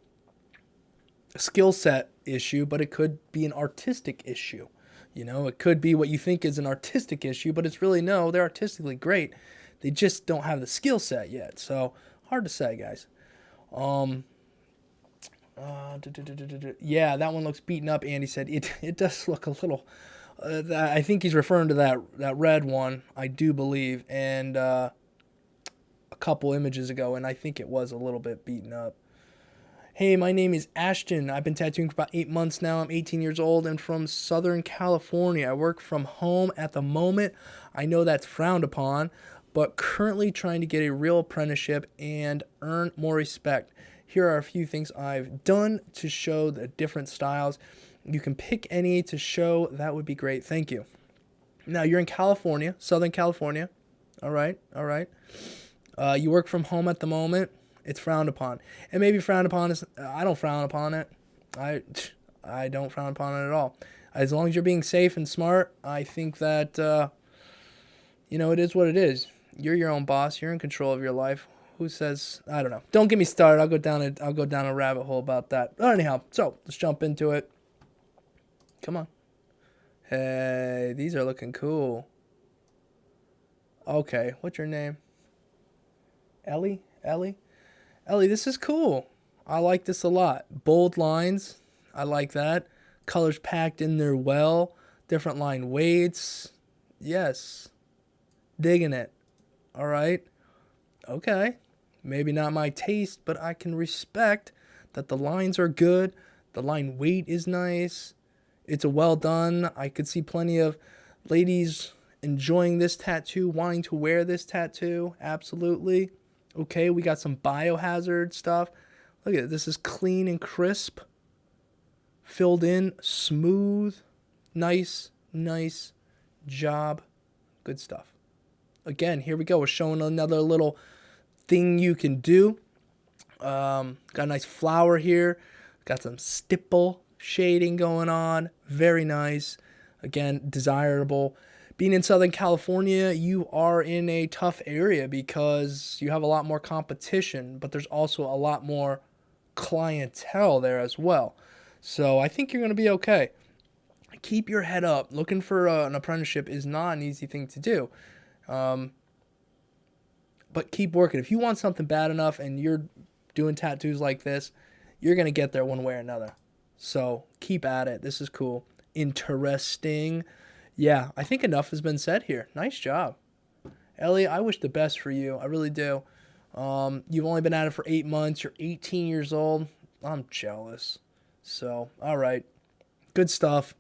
skill set issue, but it could be an artistic issue. It could be what you think is an artistic issue, but it's really no, they're artistically great. They just don't have the skill set yet. So hard to say, guys. Yeah, that one looks beaten up. Andy said it does look a little. I think he's referring to that red one, I do believe, and a couple images ago, and I think it was a little bit beaten up. Hey, my name is Ashton. I've been tattooing for about 8 months now. I'm 18 years old and from Southern California. I work from home at the moment. I know that's frowned upon, but currently trying to get a real apprenticeship and earn more respect. Here are a few things I've done to show the different styles. You can pick any to show. That would be great. Thank you. Now, you're in California, Southern California. All right. You work from home at the moment. It's frowned upon. And maybe frowned upon is, I don't frown upon it. I don't frown upon it at all. As long as you're being safe and smart, I think that, it is what it is. You're your own boss. You're in control of your life. Who says, I don't know. Don't get me started. I'll go down a rabbit hole about that. But anyhow, so let's jump into it. Come on. Hey, these are looking cool. Okay, what's your name? Ellie, this is cool. I like this a lot. Bold lines. I like that. Colors packed in there well. Different line weights. Yes. Digging it. All right. Okay. Maybe not my taste, but I can respect that the lines are good. The line weight is nice. It's a well done. I could see plenty of ladies enjoying this tattoo, wanting to wear this tattoo. Absolutely. Okay, we got some biohazard stuff. Look at it. This is clean and crisp. Filled in, smooth. Nice, nice job. Good stuff. Again, here we go. We're showing another little thing you can do. Got a nice flower here. Got some stipple shading going on. Very nice. Again, desirable. Being in Southern California, you are in a tough area because you have a lot more competition, but there's also a lot more clientele there as well. So I think you're going to be okay. Keep your head up. Looking for an apprenticeship is not an easy thing to do. But keep working. If you want something bad enough and you're doing tattoos like this, you're going to get there one way or another. So keep at it. This is cool. Interesting. Yeah, I think enough has been said here. Nice job. Ellie, I wish the best for you. I really do. You've only been at it for 8 months. You're 18 years old. I'm jealous. So, all right. Good stuff.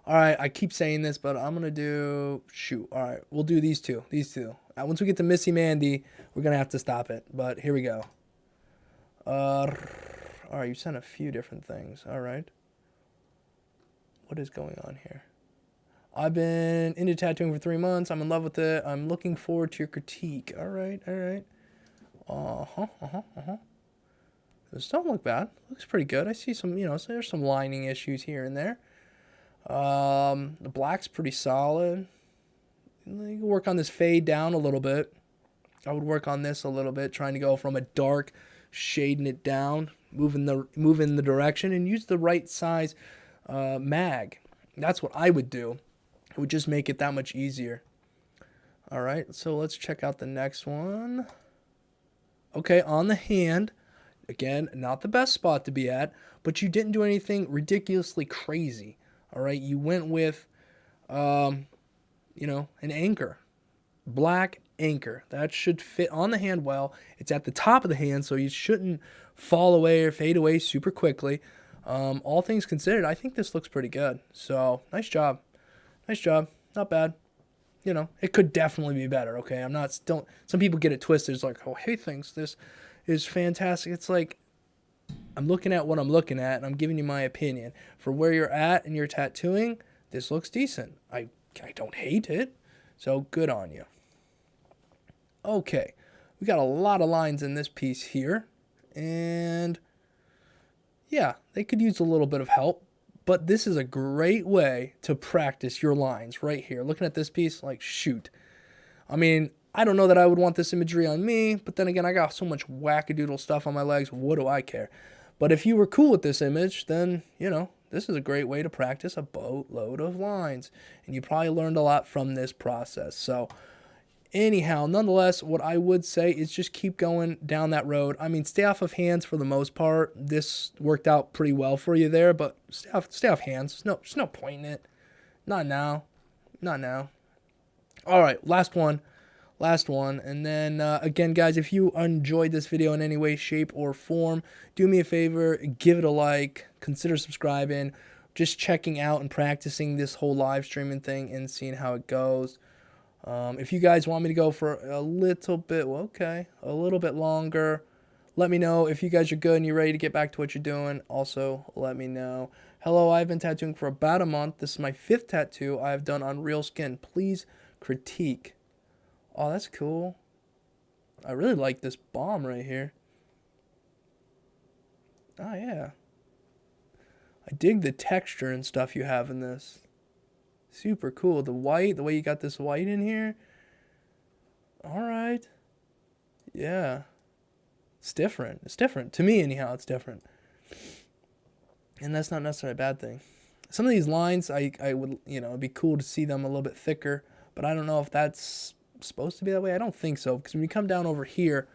All right, I keep saying this, but I'm going to do... Shoot. All right, we'll do these two. These two. Once we get to Missy Mandy, we're going to have to stop it. But here we go. All right, you sent a few different things. All right. What is going on here? I've been into tattooing for 3 months. I'm in love with it. I'm looking forward to your critique. All right, all right. This don't look bad. Looks pretty good. I see some, so there's some lining issues here and there. The black's pretty solid. You can work on this fade down a little bit. I would work on this a little bit, trying to go from a dark, shading it down, move in the direction, and use the right size mag. That's what I would do. It would just make it that much easier. All right, so let's check out the next one. Okay, on the hand. Again, not the best spot to be at, but you didn't do anything ridiculously crazy. All right, you went with, an anchor. Black anchor. That should fit on the hand well. It's at the top of the hand, so you shouldn't fall away or fade away super quickly. All things considered, I think this looks pretty good. So, nice job. Nice job. Not bad. It could definitely be better, okay? Some people get it twisted. It's like, oh, he thinks this is fantastic. It's like, I'm looking at what I'm looking at, and I'm giving you my opinion. For where you're at and your tattooing, this looks decent. I don't hate it. So, good on you. Okay. We got a lot of lines in this piece here. And, yeah, they could use a little bit of help. But this is a great way to practice your lines right here. Looking at this piece, like, shoot. I mean, I don't know that I would want this imagery on me, but then again, I got so much wackadoodle stuff on my legs. What do I care? But if you were cool with this image, then, this is a great way to practice a boatload of lines. And you probably learned a lot from this process. So, anyhow, nonetheless, what I would say is just keep going down that road. I mean, stay off of hands for the most part. This worked out pretty well for you there, but stay off hands. There's no point in it. Not now. Not now. All right, last one. And then, again, guys, if you enjoyed this video in any way, shape, or form, do me a favor, give it a like, consider subscribing, just checking out and practicing this whole live streaming thing and seeing how it goes. If you guys want me to go for a little bit, a little bit longer, let me know. If you guys are good and you're ready to get back to what you're doing, also let me know. Hello, I've been tattooing for about a month. This is my 5th tattoo I've done on real skin. Please critique. Oh, that's cool. I really like this bomb right here. Oh, yeah. I dig the texture and stuff you have in this. Super cool. The white, the way you got this white in here. All right. Yeah. It's different. It's different. To me, anyhow, it's different. And that's not necessarily a bad thing. Some of these lines, I would, it'd be cool to see them a little bit thicker. But I don't know if that's supposed to be that way. I don't think so. Because when you come down over here,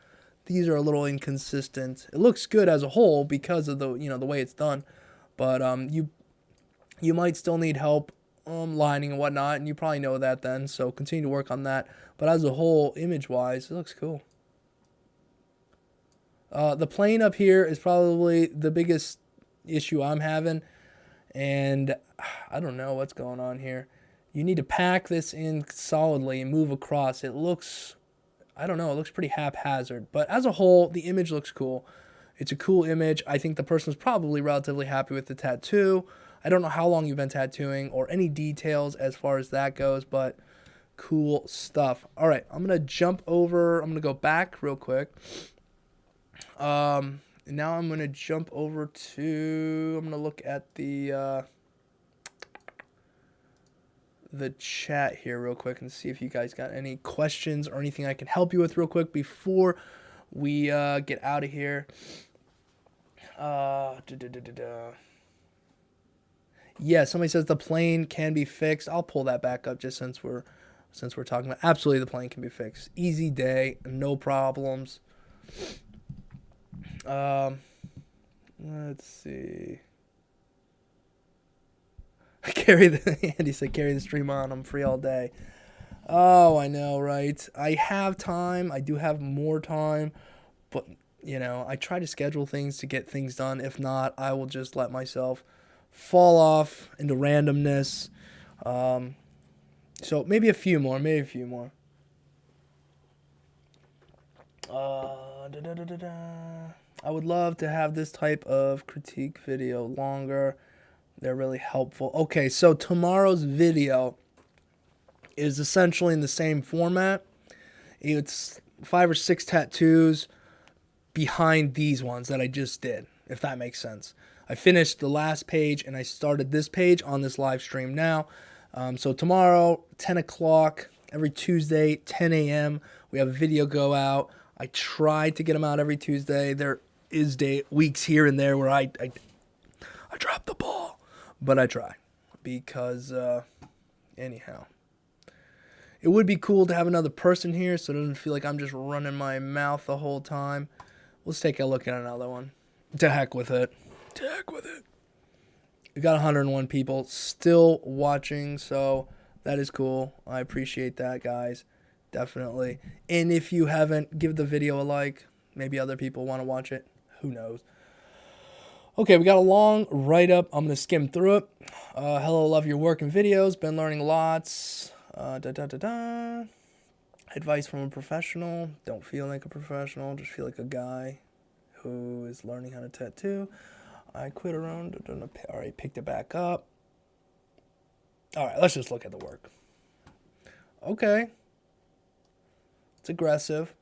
these are a little inconsistent. It looks good as a whole because of the, the way it's done. But you might still need help lining and whatnot, and you probably know that then, so continue to work on that. But as a whole, image-wise, it looks cool. The plane up here is probably the biggest issue I'm having, and I don't know what's going on here. You need to pack this in solidly and move across. It looks I don't know, it looks pretty haphazard. But as a whole, the image looks cool. It's a cool image. I think the person was probably relatively happy with the tattoo. I don't know how long you've been tattooing or any details as far as that goes, but cool stuff. All right, I'm going to jump over. I'm going to go back real quick. Now I'm going to jump over to, I'm going to look at the chat here real quick and see if you guys got any questions or anything I can help you with real quick before we get out of here. Yeah, somebody says the plane can be fixed. I'll pull that back up just since we're talking about. Absolutely, the plane can be fixed. Easy day, no problems. Let's see. Andy said carry the stream on. I'm free all day. Oh, I know, right? I have time. I do have more time, but I try to schedule things to get things done. If not, I will just let myself fall off into randomness. So maybe a few more. I would love to have this type of critique video longer. They're really helpful. Okay, so tomorrow's video is essentially in the same format. It's 5 or 6 tattoos behind these ones that I just did, if that makes sense. I finished the last page and I started this page on this live stream now. So tomorrow, 10 o'clock, every Tuesday, 10 a.m., we have a video go out. I try to get them out every Tuesday. There is weeks here and there where I drop the ball, but I try because, anyhow. It would be cool to have another person here so it doesn't feel like I'm just running my mouth the whole time. Let's take a look at another one. To heck with it. We got 101 people still watching, so that is cool. I appreciate that, guys. Definitely. And if you haven't, give the video a like. Maybe other people want to watch it. Who knows? Okay, we got a long write-up. I'm going to skim through it. Hello, love your work and videos. Been learning lots. Advice from a professional. Don't feel like a professional. Just feel like a guy who is learning how to tattoo. I quit around. All right, picked it back up. All right, let's just look at the work. Okay. It's aggressive.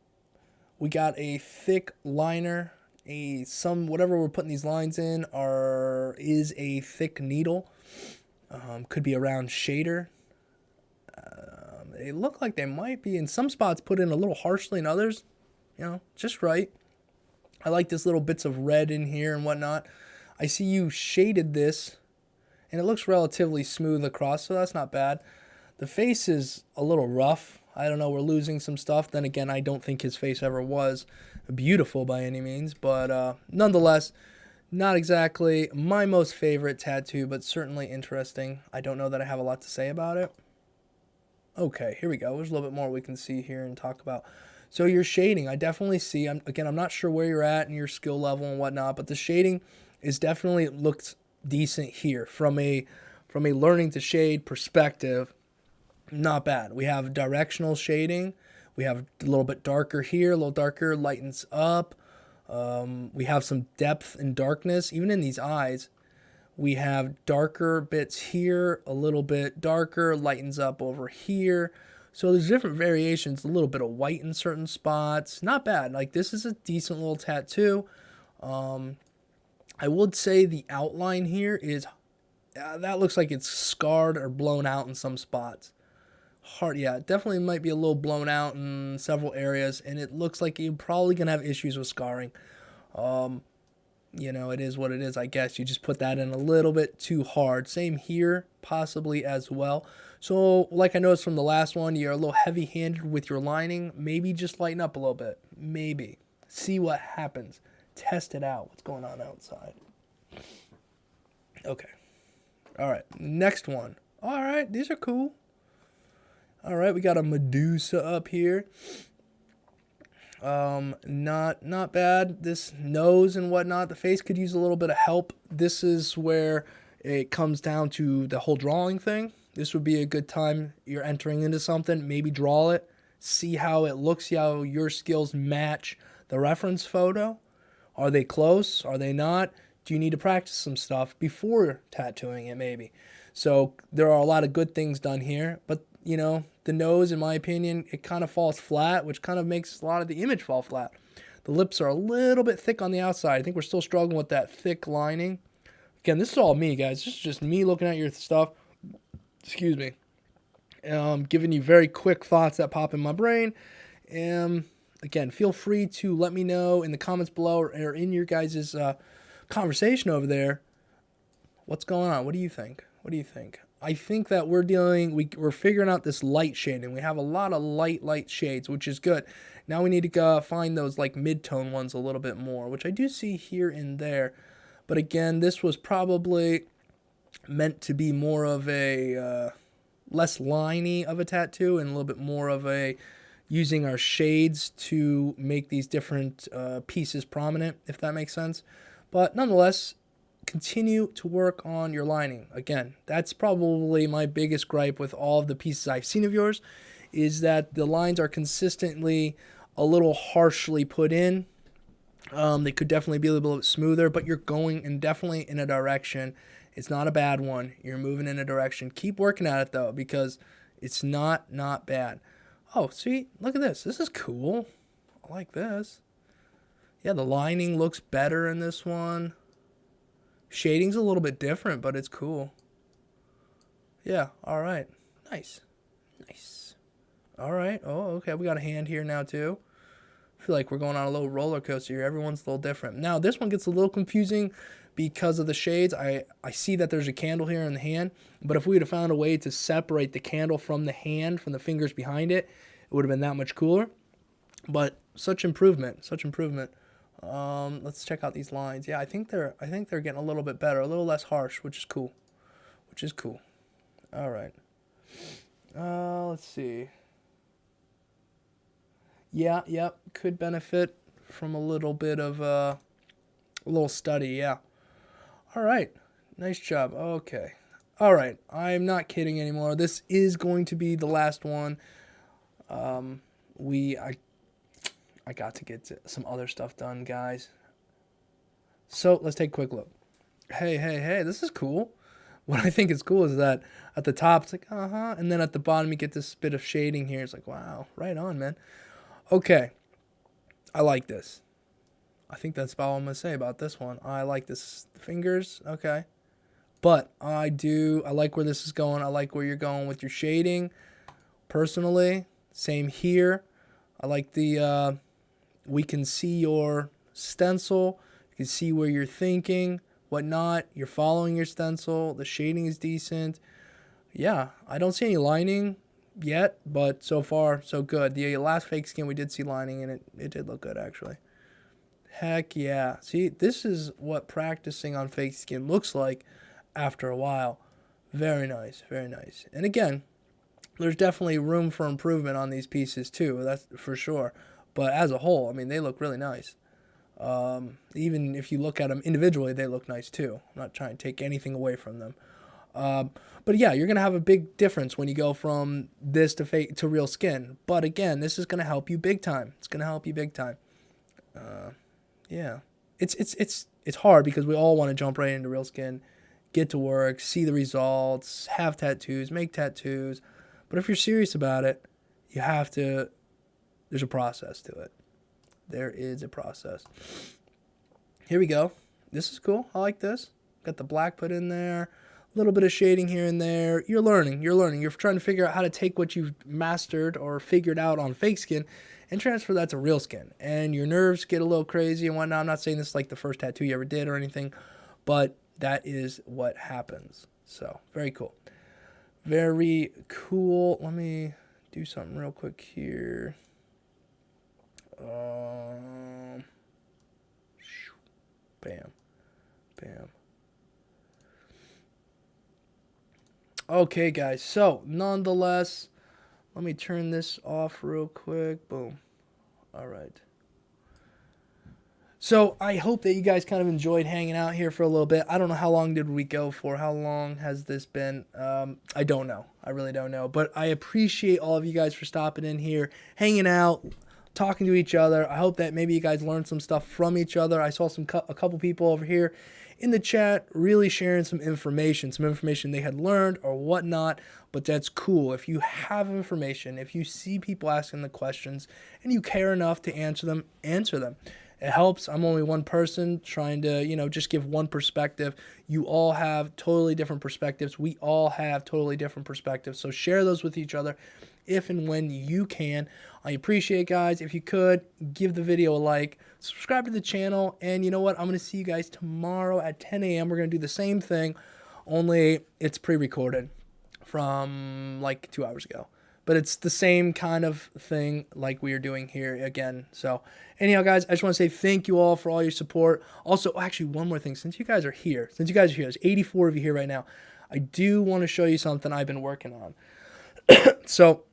We got a thick liner. Whatever we're putting these lines in is a thick needle. Could be a round shader. They look like they might be in some spots put in a little harshly, in others, just right. I like this little bits of red in here and whatnot. I see you shaded this, and it looks relatively smooth across, so that's not bad. The face is a little rough. I don't know, we're losing some stuff. Then again, I don't think his face ever was beautiful by any means, but nonetheless, not exactly my most favorite tattoo, but certainly interesting. I don't know that I have a lot to say about it. Okay, here we go. There's a little bit more we can see here and talk about. So your shading, I definitely see. I'm not sure where you're at in your skill level and whatnot, but the shading is definitely looks decent here from a learning to shade perspective. Not bad. We have directional shading. We have a little bit darker here, a little darker, lightens up. We have some depth and darkness, even in these eyes. We have darker bits here, a little bit darker, lightens up over here. So there's different variations, a little bit of white in certain spots. Not bad. Like, this is a decent little tattoo. I would say the outline here is, that looks like it's scarred or blown out in some spots. Yeah, it definitely might be a little blown out in several areas, and it looks like you're probably going to have issues with scarring. It is what it is, I guess. You just put that in a little bit too hard. Same here, possibly as well. So, like I noticed from the last one, you're a little heavy-handed with your lining. Maybe just lighten up a little bit. Maybe. See what happens. Test it out. What's going on outside? Okay. All right. Next one. All right. These are cool. All right. We got a Medusa up here. Not bad. This nose and whatnot, the face could use a little bit of help. This is where it comes down to the whole drawing thing. This would be a good time. You're entering into something, maybe draw it, see how it looks, see how your skills match the reference photo. Are they close? Are they not? Do you need to practice some stuff before tattooing it, maybe? So there are a lot of good things done here, but you know, the nose, in my opinion, it kind of falls flat, which kind of makes a lot of the image fall flat. The lips are a little bit thick on the outside. I think we're still struggling with that thick lining. Again, this is all me, guys. This is just me looking at your stuff. Excuse me. Giving you very quick thoughts that pop in my brain. Again, feel free to let me know in the comments below or in your guys' conversation over there. What's going on? What do you think? What do you think? I think that we're figuring out this light shading. We have a lot of light shades, which is good. Now we need to find those like mid-tone ones a little bit more, which I do see here and there. But again, this was probably meant to be more of a less liney of a tattoo and a little bit more of a using our shades to make these different pieces prominent, if that makes sense. But nonetheless, continue to work on your lining. Again, that's probably my biggest gripe with all of the pieces I've seen of yours, is that the lines are consistently a little harshly put in. They could definitely be a little bit smoother, but you're going in definitely in a direction. It's not a bad one. You're moving in a direction. Keep working at it, though, because it's not bad. Oh, see, look at this. This is cool. I like this. Yeah, the lining looks better in this one. Shading's a little bit different, but it's cool. Yeah, all right. Nice. All right. Oh, okay. We got a hand here now, too. I feel like we're going on a little roller coaster here. Everyone's a little different. Now, this one gets a little confusing because of the shades. I see that there's a candle here in the hand, but if we would have found a way to separate the candle from the hand, from the fingers behind it, it would have been that much cooler. But such improvement. Let's check out these lines. Yeah, I think they're getting a little bit better, a little less harsh, which is cool. All right. Let's see. Yeah, could benefit from a little bit of a little study, yeah. All right, nice job. Okay. All right, I'm not kidding anymore. This is going to be the last one. I got to get some other stuff done, guys. So let's take a quick look. Hey, this is cool. What I think is cool is that at the top, it's like, and then at the bottom, you get this bit of shading here. It's like, wow, right on, man. Okay, I like this. I think that's about all I'm going to say about this one. I like this fingers, okay. But I like where this is going. I like where you're going with your shading. Personally, same here. I like we can see your stencil. You can see where you're thinking, whatnot. You're following your stencil. The shading is decent. Yeah, I don't see any lining yet, but so far, so good. The last fake skin, we did see lining, and it did look good, actually. Heck yeah. See, this is what practicing on fake skin looks like after a while. Very nice. And again, there's definitely room for improvement on these pieces, too. That's for sure. But as a whole, I mean, they look really nice. Even if you look at them individually, they look nice, too. I'm not trying to take anything away from them. But yeah, you're going to have a big difference when you go from this to fake to real skin. But again, this is going to help you big time. Yeah. It's hard because we all want to jump right into real skin, get to work, see the results, have tattoos, make tattoos. But if you're serious about it, you have to, there's a process to it. There is a process. Here we go. This is cool. I like this. Got the black put in there. A little bit of shading here and there. You're learning. You're trying to figure out how to take what you've mastered or figured out on fake skin and transfer that to real skin. And your nerves get a little crazy and whatnot. I'm not saying this is like the first tattoo you ever did or anything, but that is what happens. So, very cool. Very cool. Let me do something real quick here. Bam. Okay, guys. So, nonetheless, let me turn this off real quick. Boom. All right. So I hope that you guys kind of enjoyed hanging out here for a little bit. I don't know how long did we go for. How long has this been? I don't know. I really don't know. But I appreciate all of you guys for stopping in here, hanging out, talking to each other. I hope that maybe you guys learned some stuff from each other. I saw a couple people over here in the chat really sharing some information they had learned or whatnot. But that's cool. If you have information, if you see people asking the questions and you care enough to answer them, answer them. It helps. I'm only one person trying to, just give one perspective. You all have totally different perspectives. We all have totally different perspectives. So share those with each other if and when you can. I appreciate, guys. If you could, give the video a like, subscribe to the channel, and you know what? I'm going to see you guys tomorrow at 10 a.m. We're going to do the same thing, only it's pre-recorded from like 2 hours ago. But it's the same kind of thing like we are doing here again. So anyhow, guys, I just want to say thank you all for all your support. Also, actually, one more thing. Since you guys are here, there's 84 of you here right now, I do want to show you something I've been working on. So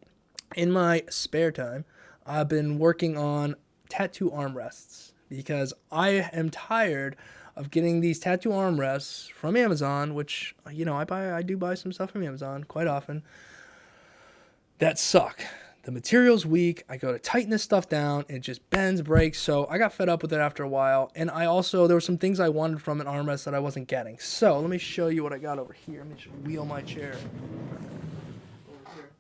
in my spare time, I've been working on tattoo armrests because I am tired of getting these tattoo armrests from Amazon, which, I do buy some stuff from Amazon quite often, that suck. The material's weak. I go to tighten this stuff down, and it just bends, breaks. So I got fed up with it after a while. And there were some things I wanted from an armrest that I wasn't getting. So let me show you what I got over here. Let me just wheel my chair over here.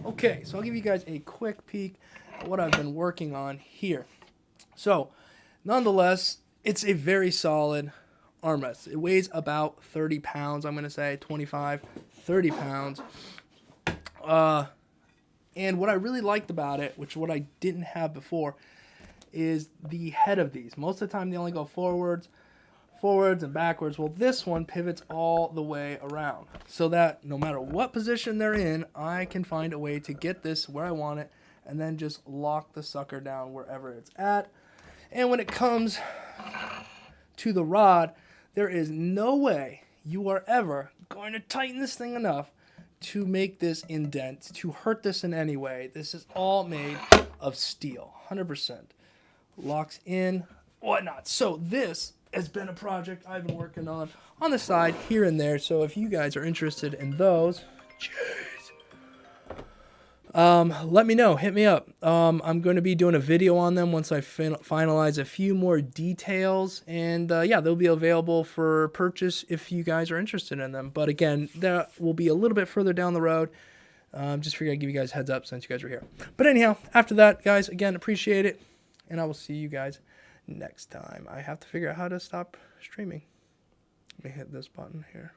Okay, so I'll give you guys a quick peek at what I've been working on here. So, nonetheless, it's a very solid armrest. It weighs about 30 pounds, I'm going to say, 25, 30 pounds. And what I really liked about it, which what I didn't have before, is the head of these. Most of the time, they only go forwards and backwards. Well, this one pivots all the way around, so that no matter what position they're in, I can find a way to get this where I want it, and then just lock the sucker down wherever it's at. And when it comes to the rod, there is no way you are ever going to tighten this thing enough to make this indent, to hurt this in any way. This is all made of steel, 100%. Locks in, whatnot. So this has been a project I've been working on the side here and there. So if you guys are interested in those, let me know. Hit me up. I'm going to be doing a video on them once I finalize a few more details. And yeah, they'll be available for purchase if you guys are interested in them. But again, that will be a little bit further down the road. Just figured I'd give you guys a heads up since you guys are here. But anyhow, after that, guys, again, appreciate it. And I will see you guys next time. I have to figure out how to stop streaming. Let me hit this button here.